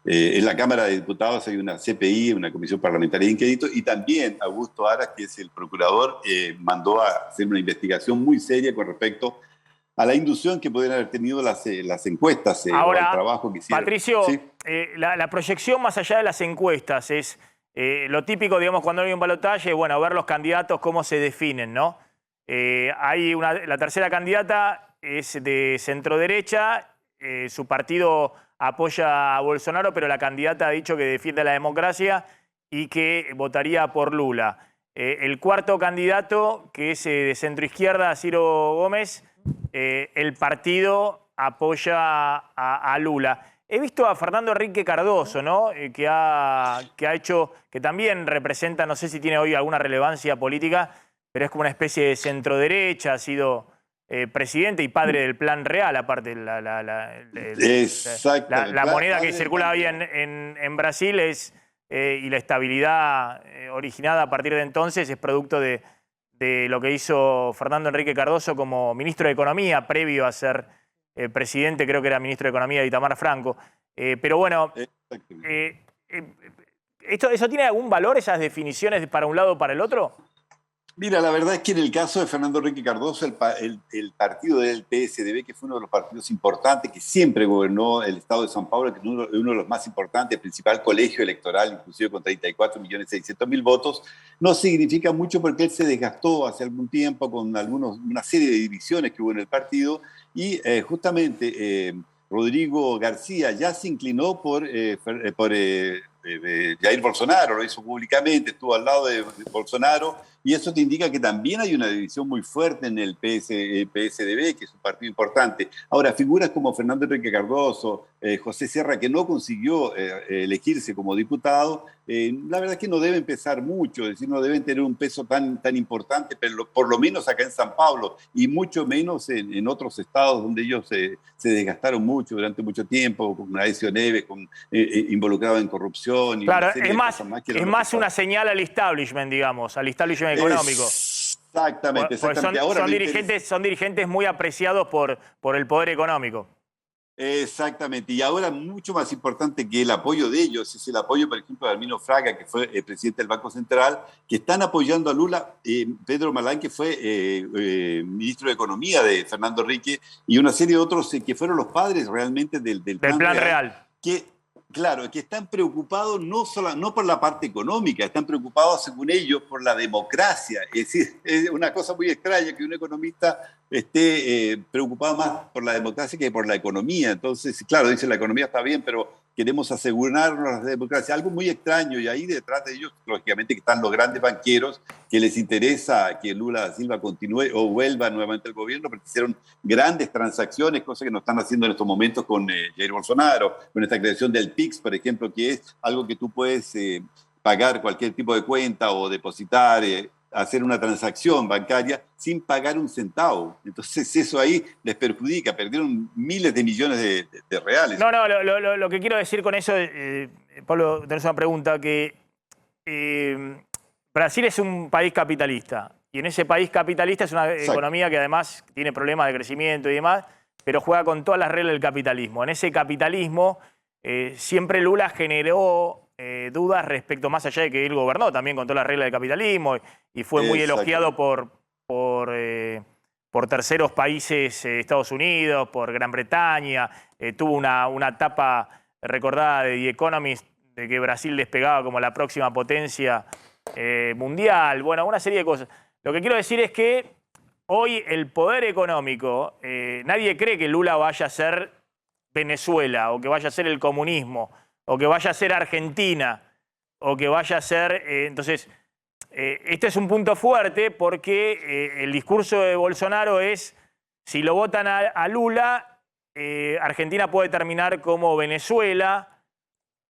en la Cámara de Diputados hay una CPI, una Comisión Parlamentaria de Inquérito, y también Augusto Aras, que es el procurador, mandó a hacer una investigación muy seria con respecto a la inducción que podrían haber tenido las encuestas. Ahora, o el trabajo que hicieron. Patricio, ¿Sí? La proyección más allá de las encuestas es lo típico, digamos, cuando hay un balotaje, bueno, ver los candidatos cómo se definen, ¿no? La tercera candidata es de centro-derecha, su partido apoya a Bolsonaro, pero la candidata ha dicho que defiende la democracia y que votaría por Lula. El cuarto candidato, que es de centro-izquierda, Ciro Gómez, el partido apoya a Lula. He visto a Fernando Henrique Cardoso, ¿no? Que ha hecho, que también representa, no sé si tiene hoy alguna relevancia política, pero es como una especie de centro-derecha, ha sido presidente y padre del Plan Real, aparte. La moneda que circula hoy en Brasil y la estabilidad originada a partir de entonces es producto de lo que hizo Fernando Henrique Cardoso como ministro de Economía, previo a ser presidente, creo que era ministro de Economía de Itamar Franco. Pero bueno, ¿eso tiene algún valor, esas definiciones para un lado o para el otro? Mira, la verdad es que en el caso de Fernando Henrique Cardoso, el partido del PSDB, que fue uno de los partidos importantes, que siempre gobernó el estado de São Paulo, que es uno de los más importantes, el principal colegio electoral, inclusive con 34.600.000 votos, no significa mucho porque él se desgastó hace algún tiempo con una serie de divisiones que hubo en el partido y justamente Rodrigo García ya se inclinó por Jair Bolsonaro, lo hizo públicamente, estuvo al lado de Bolsonaro, y eso te indica que también hay una división muy fuerte en el PSDB, que es un partido importante. Ahora, figuras como Fernando Henrique Cardoso, José Serra, que no consiguió elegirse como diputado, la verdad es que no deben pesar mucho, es decir, no deben tener un peso tan importante, pero por lo menos acá en São Paulo, y mucho menos en otros estados donde ellos se desgastaron mucho durante mucho tiempo, con Aécio Neves, involucrado en corrupción. Claro, es más una señal al establishment, digamos, al establishment económico. Exactamente. Ahora son dirigentes muy apreciados por el poder económico. Exactamente, y ahora mucho más importante que el apoyo de ellos es el apoyo, por ejemplo, de Arminio Fraga, que fue presidente del Banco Central, que están apoyando a Lula, Pedro Malán, que fue ministro de Economía de Fernando Henrique, y una serie de otros que fueron los padres realmente del Plan Real. Claro, que están preocupados no por la parte económica, están preocupados, según ellos, por la democracia. Es decir, es una cosa muy extraña que un economista esté preocupado más por la democracia que por la economía. Entonces, claro, dice la economía está bien, pero queremos asegurarnos la democracia. Algo muy extraño, y ahí detrás de ellos, lógicamente, que están los grandes banqueros que les interesa que Lula da Silva continúe o vuelva nuevamente al gobierno, porque hicieron grandes transacciones, cosas que no están haciendo en estos momentos con Jair Bolsonaro, con esta creación del PIX, por ejemplo, que es algo que tú puedes pagar cualquier tipo de cuenta o depositar, hacer una transacción bancaria sin pagar un centavo. Entonces eso ahí les perjudica, perdieron miles de millones de reales. No, lo que quiero decir con eso, Pablo, tenés una pregunta, que Brasil es un país capitalista, y en ese país capitalista es una economía que además tiene problemas de crecimiento y demás, pero juega con todas las reglas del capitalismo. En ese capitalismo siempre Lula generó dudas respecto, más allá de que él gobernó también con todas las reglas del capitalismo y fue muy elogiado por terceros países, Estados Unidos, por Gran Bretaña. Tuvo una etapa recordada de The Economist de que Brasil despegaba como la próxima potencia mundial. Bueno, una serie de cosas. Lo que quiero decir es que hoy el poder económico, nadie cree que Lula vaya a ser Venezuela o que vaya a ser el comunismo, o que vaya a ser Argentina, o que vaya a ser... entonces, este es un punto fuerte porque el discurso de Bolsonaro es, si lo votan a Lula, Argentina puede terminar como Venezuela,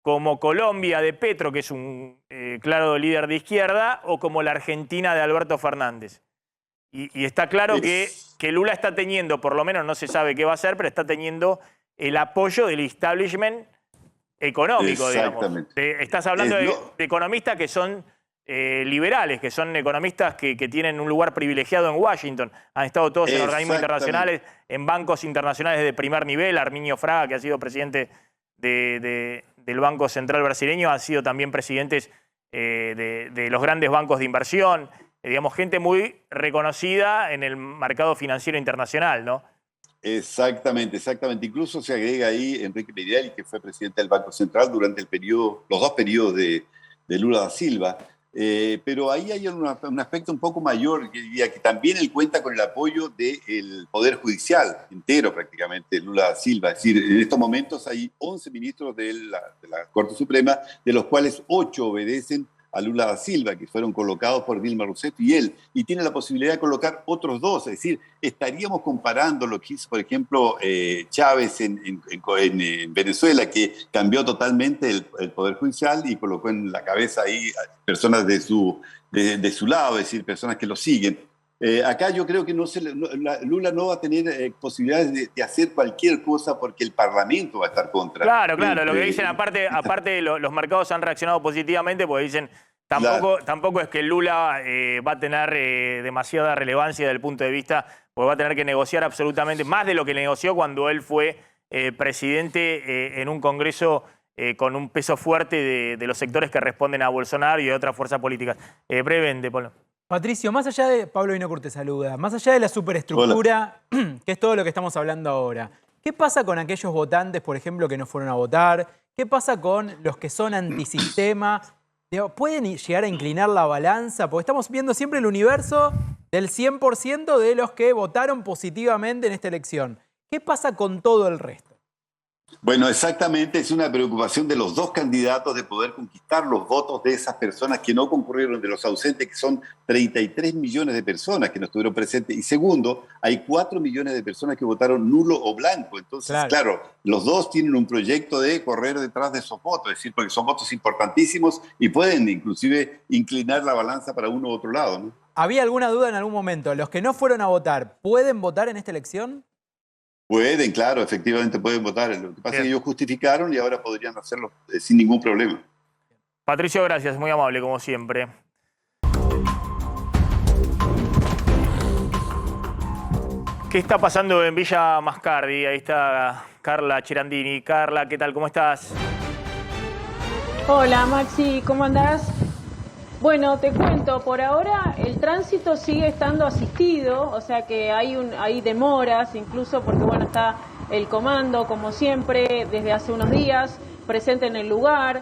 como Colombia de Petro, que es un claro líder de izquierda, o como la Argentina de Alberto Fernández. Y está claro que Lula está teniendo, por lo menos no se sabe qué va a hacer, pero está teniendo el apoyo del establishment económico, digamos. Estás hablando de economistas que son liberales, que son economistas que tienen un lugar privilegiado en Washington. Han estado todos en organismos internacionales, en bancos internacionales de primer nivel. Arminio Fraga, que ha sido presidente del Banco Central brasileño, ha sido también presidentes de los grandes bancos de inversión. Digamos, gente muy reconocida en el mercado financiero internacional, ¿no? Exactamente. Incluso se agrega ahí Enrique Mediali, que fue presidente del Banco Central durante los dos periodos de Lula da Silva. Pero ahí hay un aspecto un poco mayor, que diría que también él cuenta con el apoyo del Poder Judicial entero prácticamente, Lula da Silva. Es decir, en estos momentos hay 11 ministros de la Corte Suprema, de los cuales 8 obedecen a Lula da Silva, que fueron colocados por Dilma Rousseff y él, y tiene la posibilidad de colocar otros dos. Es decir, estaríamos comparando lo que hizo, por ejemplo, Chávez en Venezuela, que cambió totalmente el Poder Judicial y colocó en la cabeza ahí personas de su lado, es decir, personas que lo siguen. Acá yo creo que Lula no va a tener posibilidades de hacer cualquier cosa porque el Parlamento va a estar contra. Claro, lo que dicen, aparte los mercados han reaccionado positivamente porque dicen tampoco es que Lula va a tener demasiada relevancia desde el punto de vista, porque va a tener que negociar absolutamente más de lo que negoció cuando él fue presidente en un Congreso con un peso fuerte de los sectores que responden a Bolsonaro y de otras fuerzas políticas. Brevemente, Pablo. Patricio, más allá de... Pablo Vinokur te saluda. Más allá de la superestructura, que es todo lo que estamos hablando ahora, ¿qué pasa con aquellos votantes, por ejemplo, que no fueron a votar? ¿Qué pasa con los que son antisistema? ¿Pueden llegar a inclinar la balanza? Porque estamos viendo siempre el universo del 100% de los que votaron positivamente en esta elección. ¿Qué pasa con todo el resto? Bueno, exactamente, es una preocupación de los dos candidatos de poder conquistar los votos de esas personas que no concurrieron, de los ausentes, que son 33 millones de personas que no estuvieron presentes. Y segundo, hay 4 millones de personas que votaron nulo o blanco. Entonces, claro, los dos tienen un proyecto de correr detrás de esos votos, es decir, porque son votos importantísimos y pueden inclusive inclinar la balanza para uno u otro lado, ¿no? ¿Había alguna duda en algún momento? ¿Los que no fueron a votar pueden votar en esta elección? Pueden, claro, efectivamente pueden votar. Lo que pasa es que ellos justificaron y ahora podrían hacerlo sin ningún problema. Patricio, gracias, muy amable como siempre. ¿Qué está pasando en Villa Mascardi? Ahí está Carla Cherandini. Carla, ¿qué tal? ¿Cómo estás? Hola Maxi, ¿cómo andás? Bueno, te cuento, por ahora el tránsito sigue estando asistido, o sea que hay demoras, incluso porque bueno, está el comando, como siempre, desde hace unos días, presente en el lugar.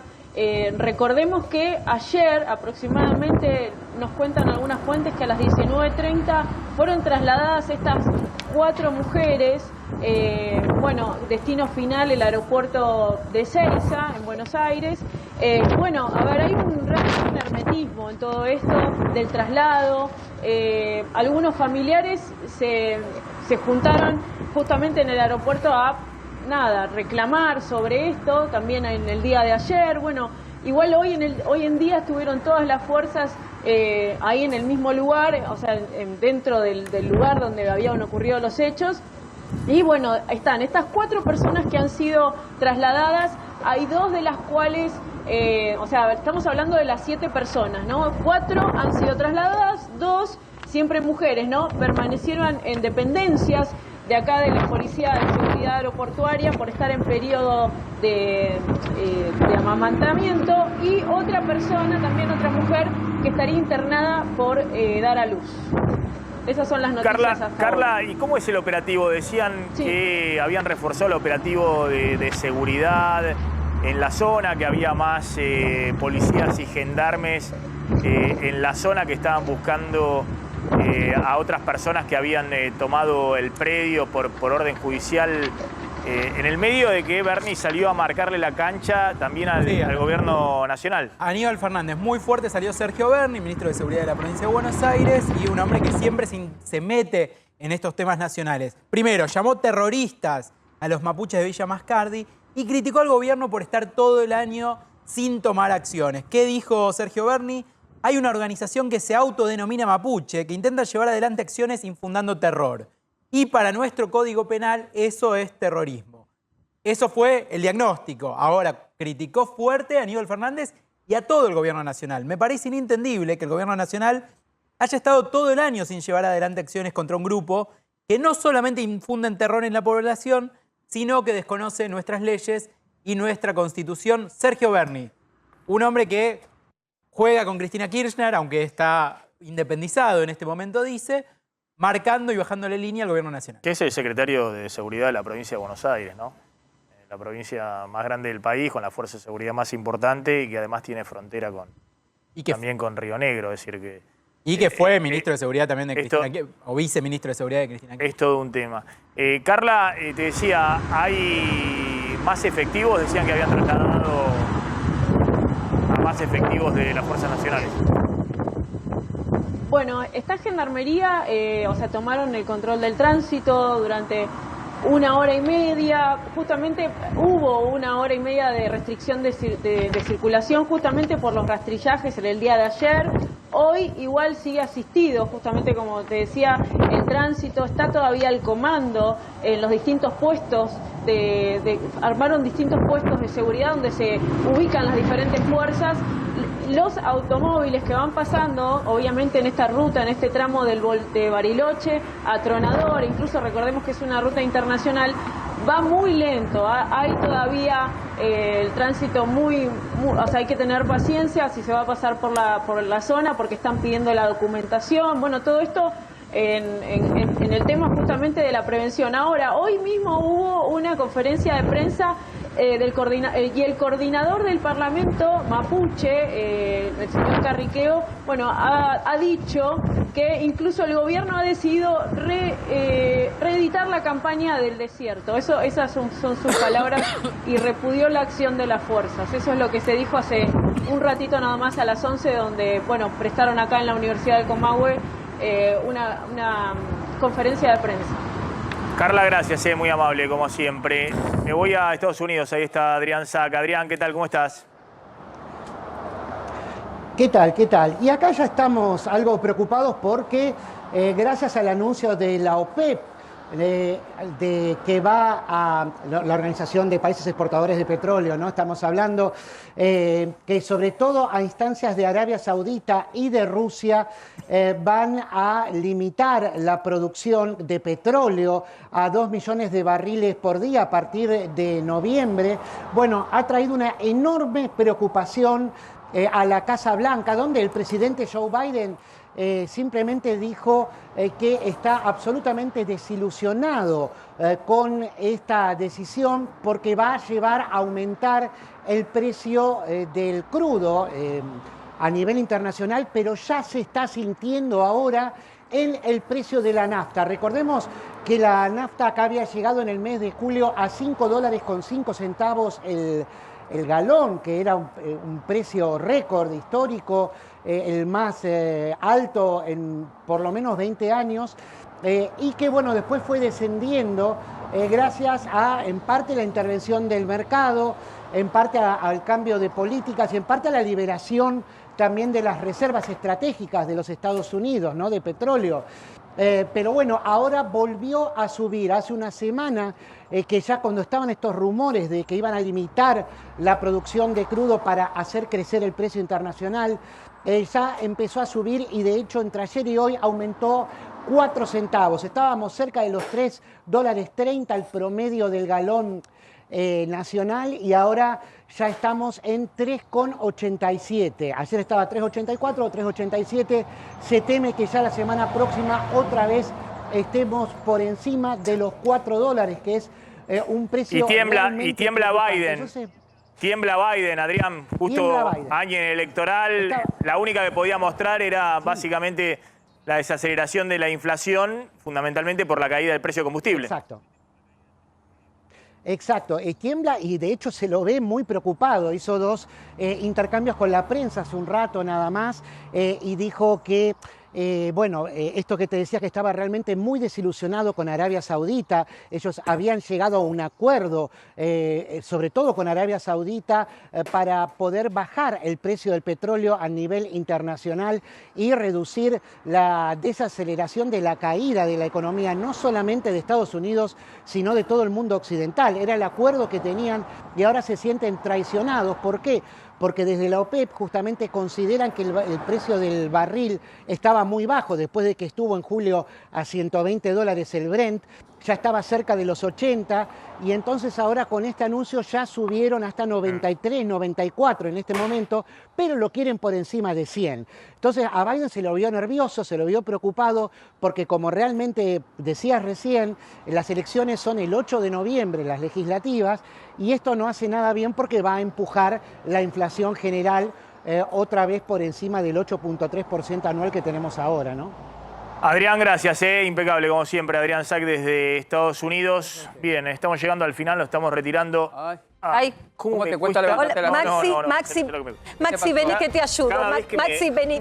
Recordemos que ayer aproximadamente, nos cuentan algunas fuentes, que a las 19:30 fueron trasladadas estas 4 mujeres, destino final el aeropuerto de Ezeiza, en Buenos Aires. Bueno, a ver, hay un hermetismo en todo esto del traslado. Algunos familiares se juntaron justamente en el aeropuerto a reclamar sobre esto, también en el día de ayer. Bueno, igual hoy en día estuvieron todas las fuerzas ahí en el mismo lugar, o sea, dentro del lugar donde habían ocurrido los hechos. Y bueno, están estas 4 personas que han sido trasladadas. Hay 2 de las cuales, estamos hablando de las 7 personas, ¿no? 4 han sido trasladadas, 2, siempre mujeres, ¿no? Permanecieron en dependencias de acá de la Policía de Seguridad Aeroportuaria por estar en periodo de amamantamiento, y otra persona, también otra mujer, que estaría internada por dar a luz. Esas son las noticias. Carla, ¿y cómo es el operativo? Decían que habían reforzado el operativo de seguridad en la zona, que había más policías y gendarmes en la zona que estaban buscando a otras personas que habían tomado el predio por orden judicial, en el medio de que Bernie salió a marcarle la cancha también al gobierno nacional. Aníbal Fernández, muy fuerte salió Sergio Berni, ministro de Seguridad de la provincia de Buenos Aires, y un hombre que siempre se mete en estos temas nacionales. Primero, llamó terroristas a los mapuches de Villa Mascardi y criticó al gobierno por estar todo el año sin tomar acciones. ¿Qué dijo Sergio Berni? Hay una organización que se autodenomina mapuche, que intenta llevar adelante acciones infundando terror. Y para nuestro Código Penal eso es terrorismo. Eso fue el diagnóstico. Ahora, criticó fuerte a Aníbal Fernández y a todo el gobierno nacional. Me parece inentendible que el gobierno nacional haya estado todo el año sin llevar adelante acciones contra un grupo que no solamente infunden terror en la población, sino que desconoce nuestras leyes y nuestra Constitución. Sergio Berni, un hombre que juega con Cristina Kirchner, aunque está independizado en este momento, dice, marcando y bajándole línea al gobierno nacional. Que es el secretario de Seguridad de la provincia de Buenos Aires, ¿no? La provincia más grande del país, con la fuerza de seguridad más importante y que además tiene frontera también con Río Negro, es decir que... Y que fue ministro de Seguridad también de Cristina Kirchner, o viceministro de Seguridad de Cristina Kirchner. Es todo un tema. Carla, te decía, ¿hay más efectivos? Decían que habían trasladado a más efectivos de las fuerzas nacionales? Bueno, esta gendarmería, tomaron el control del tránsito durante 1 hora y media. Justamente hubo 1 hora y media de restricción de circulación justamente por los rastrillajes en el día de ayer. Hoy igual sigue asistido, justamente como te decía, el tránsito está todavía al comando en los distintos puestos, armaron distintos puestos de seguridad donde se ubican las diferentes fuerzas. Los automóviles que van pasando, obviamente en esta ruta, en este tramo de Bariloche a Tronador, incluso recordemos que es una ruta internacional, va muy lento. Hay todavía el tránsito hay que tener paciencia si se va a pasar por la zona porque están pidiendo la documentación. Bueno, todo esto en el tema justamente de la prevención. Ahora, hoy mismo hubo una conferencia de prensa y el coordinador del Parlamento mapuche, el señor Carriqueo, ha dicho que incluso el gobierno ha decidido reeditar la campaña del desierto. Esas son sus palabras y repudió la acción de las fuerzas. Eso es lo que se dijo hace un ratito nada más a las 11, donde prestaron acá en la Universidad del Comahue una conferencia de prensa. Carla, gracias, muy amable como siempre. Me voy a Estados Unidos, ahí está Adrián Sack. Adrián, ¿qué tal? ¿Cómo estás? ¿Qué tal? ¿Qué tal? Y acá ya estamos algo preocupados porque gracias al anuncio de la OPEP, de que va a la Organización de Países Exportadores de Petróleo, ¿no? Estamos hablando que sobre todo a instancias de Arabia Saudita y de Rusia van a limitar la producción de petróleo a 2 millones de barriles por día a partir de noviembre. Bueno, ha traído una enorme preocupación a la Casa Blanca, donde el presidente Joe Biden simplemente dijo que está absolutamente desilusionado con esta decisión porque va a llevar a aumentar el precio del crudo a nivel internacional, pero ya se está sintiendo ahora en el precio de la nafta. Recordemos que la nafta acá había llegado en el mes de julio a $5.05 el galón, que era un precio récord histórico, el más alto en por lo menos 20 años, y que después fue descendiendo gracias a, en parte, la intervención del mercado, en parte al cambio de políticas y en parte a la liberación también de las reservas estratégicas de los Estados Unidos, ¿no?, de petróleo. Pero ahora volvió a subir. Hace una semana que ya cuando estaban estos rumores de que iban a limitar la producción de crudo para hacer crecer el precio internacional, ya empezó a subir y de hecho entre ayer y hoy aumentó 4 centavos. Estábamos cerca de los $3.30 el promedio del galón nacional y ahora ya estamos en 3,87. Ayer estaba 3,84 o 3,87. Se teme que ya la semana próxima otra vez estemos por encima de los $4, que es un precio... Y tiembla Biden. Tiembla Biden, Adrián, justo año electoral. La única que podía mostrar era básicamente la desaceleración de la inflación, fundamentalmente por la caída del precio de combustible. Exacto, tiembla y de hecho se lo ve muy preocupado. Hizo 2 intercambios con la prensa hace un rato nada más y dijo que, esto que te decía, que estaba realmente muy desilusionado con Arabia Saudita. Ellos habían llegado a un acuerdo, sobre todo con Arabia Saudita, para poder bajar el precio del petróleo a nivel internacional y reducir la desaceleración de la caída de la economía, no solamente de Estados Unidos, sino de todo el mundo occidental. Era el acuerdo que tenían y ahora se sienten traicionados. ¿Por qué? Porque desde la OPEP justamente consideran que el precio del barril estaba muy bajo, después de que estuvo en julio a $120 el Brent, ya estaba cerca de los 80, y entonces ahora con este anuncio ya subieron hasta 93, 94 en este momento, pero lo quieren por encima de 100. Entonces a Biden se lo vio nervioso, se lo vio preocupado, porque como realmente decías recién, las elecciones son el 8 de noviembre, las legislativas, y esto no hace nada bien porque va a empujar la inflación general otra vez por encima del 8,3% anual que tenemos ahora, ¿no? Adrián, gracias, impecable como siempre. Adrián Sack desde Estados Unidos. Bien, estamos llegando al final, lo estamos retirando. Ay, ¿Cómo te cuesta levantarte la mano? No, Maxi, vení que te ayudo. Maxi, vení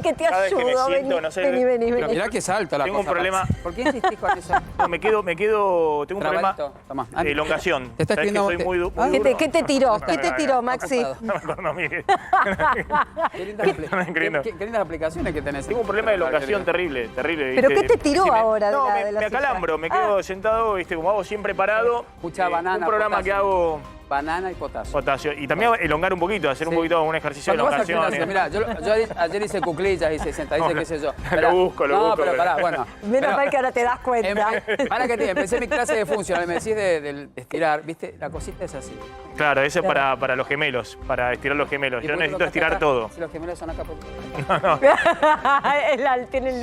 que te cada vez que me ayudo. siento, no sé, Vení. Mirá que salta la tengo cosa. un problema. ¿Por qué insistís con eso? No, me quedo, tengo un problema Tomá, de elongación. Te está ¿Sabés que escribiendo- soy muy duro? ¿Qué te tiró? ¿Qué te tiró, Maxi? No, Miguel. Qué lindas aplicaciones que tenés. Tengo un problema de elongación terrible. ¿Pero qué te tiró ahora No, de la me silla? acalambro, me quedo sentado, ¿viste? Como hago siempre parado. Escuchá, banana, un programa potasio. que hago Banana y potasio. potasio. Y también elongar un poquito, hacer un poquito un ejercicio de Cuando vas al elongación. gimnasio, mirá, yo ayer hice cuclillas, hice sentadillas, qué sé yo. Lo busco. No, pero pará, bueno. Menos mal que ahora te das cuenta. Para que empecé mi clase de funcional, me decís de estirar, ¿viste? La cosita es así. Claro, eso es para los gemelos, para estirar los gemelos. Yo necesito estirar todo. Si los gemelos son acá por...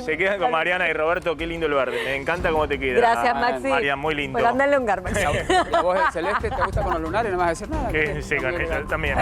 Se quedan con Mariana y Roberto, qué lindo el verde. Me encanta cómo te queda. Gracias, Maxi. Mariana, muy lindo. Por andar a elongar, Maxi. ¿Y a vos el celeste te gusta con los lunares? No me vas a decir nada. Sí, con ella también.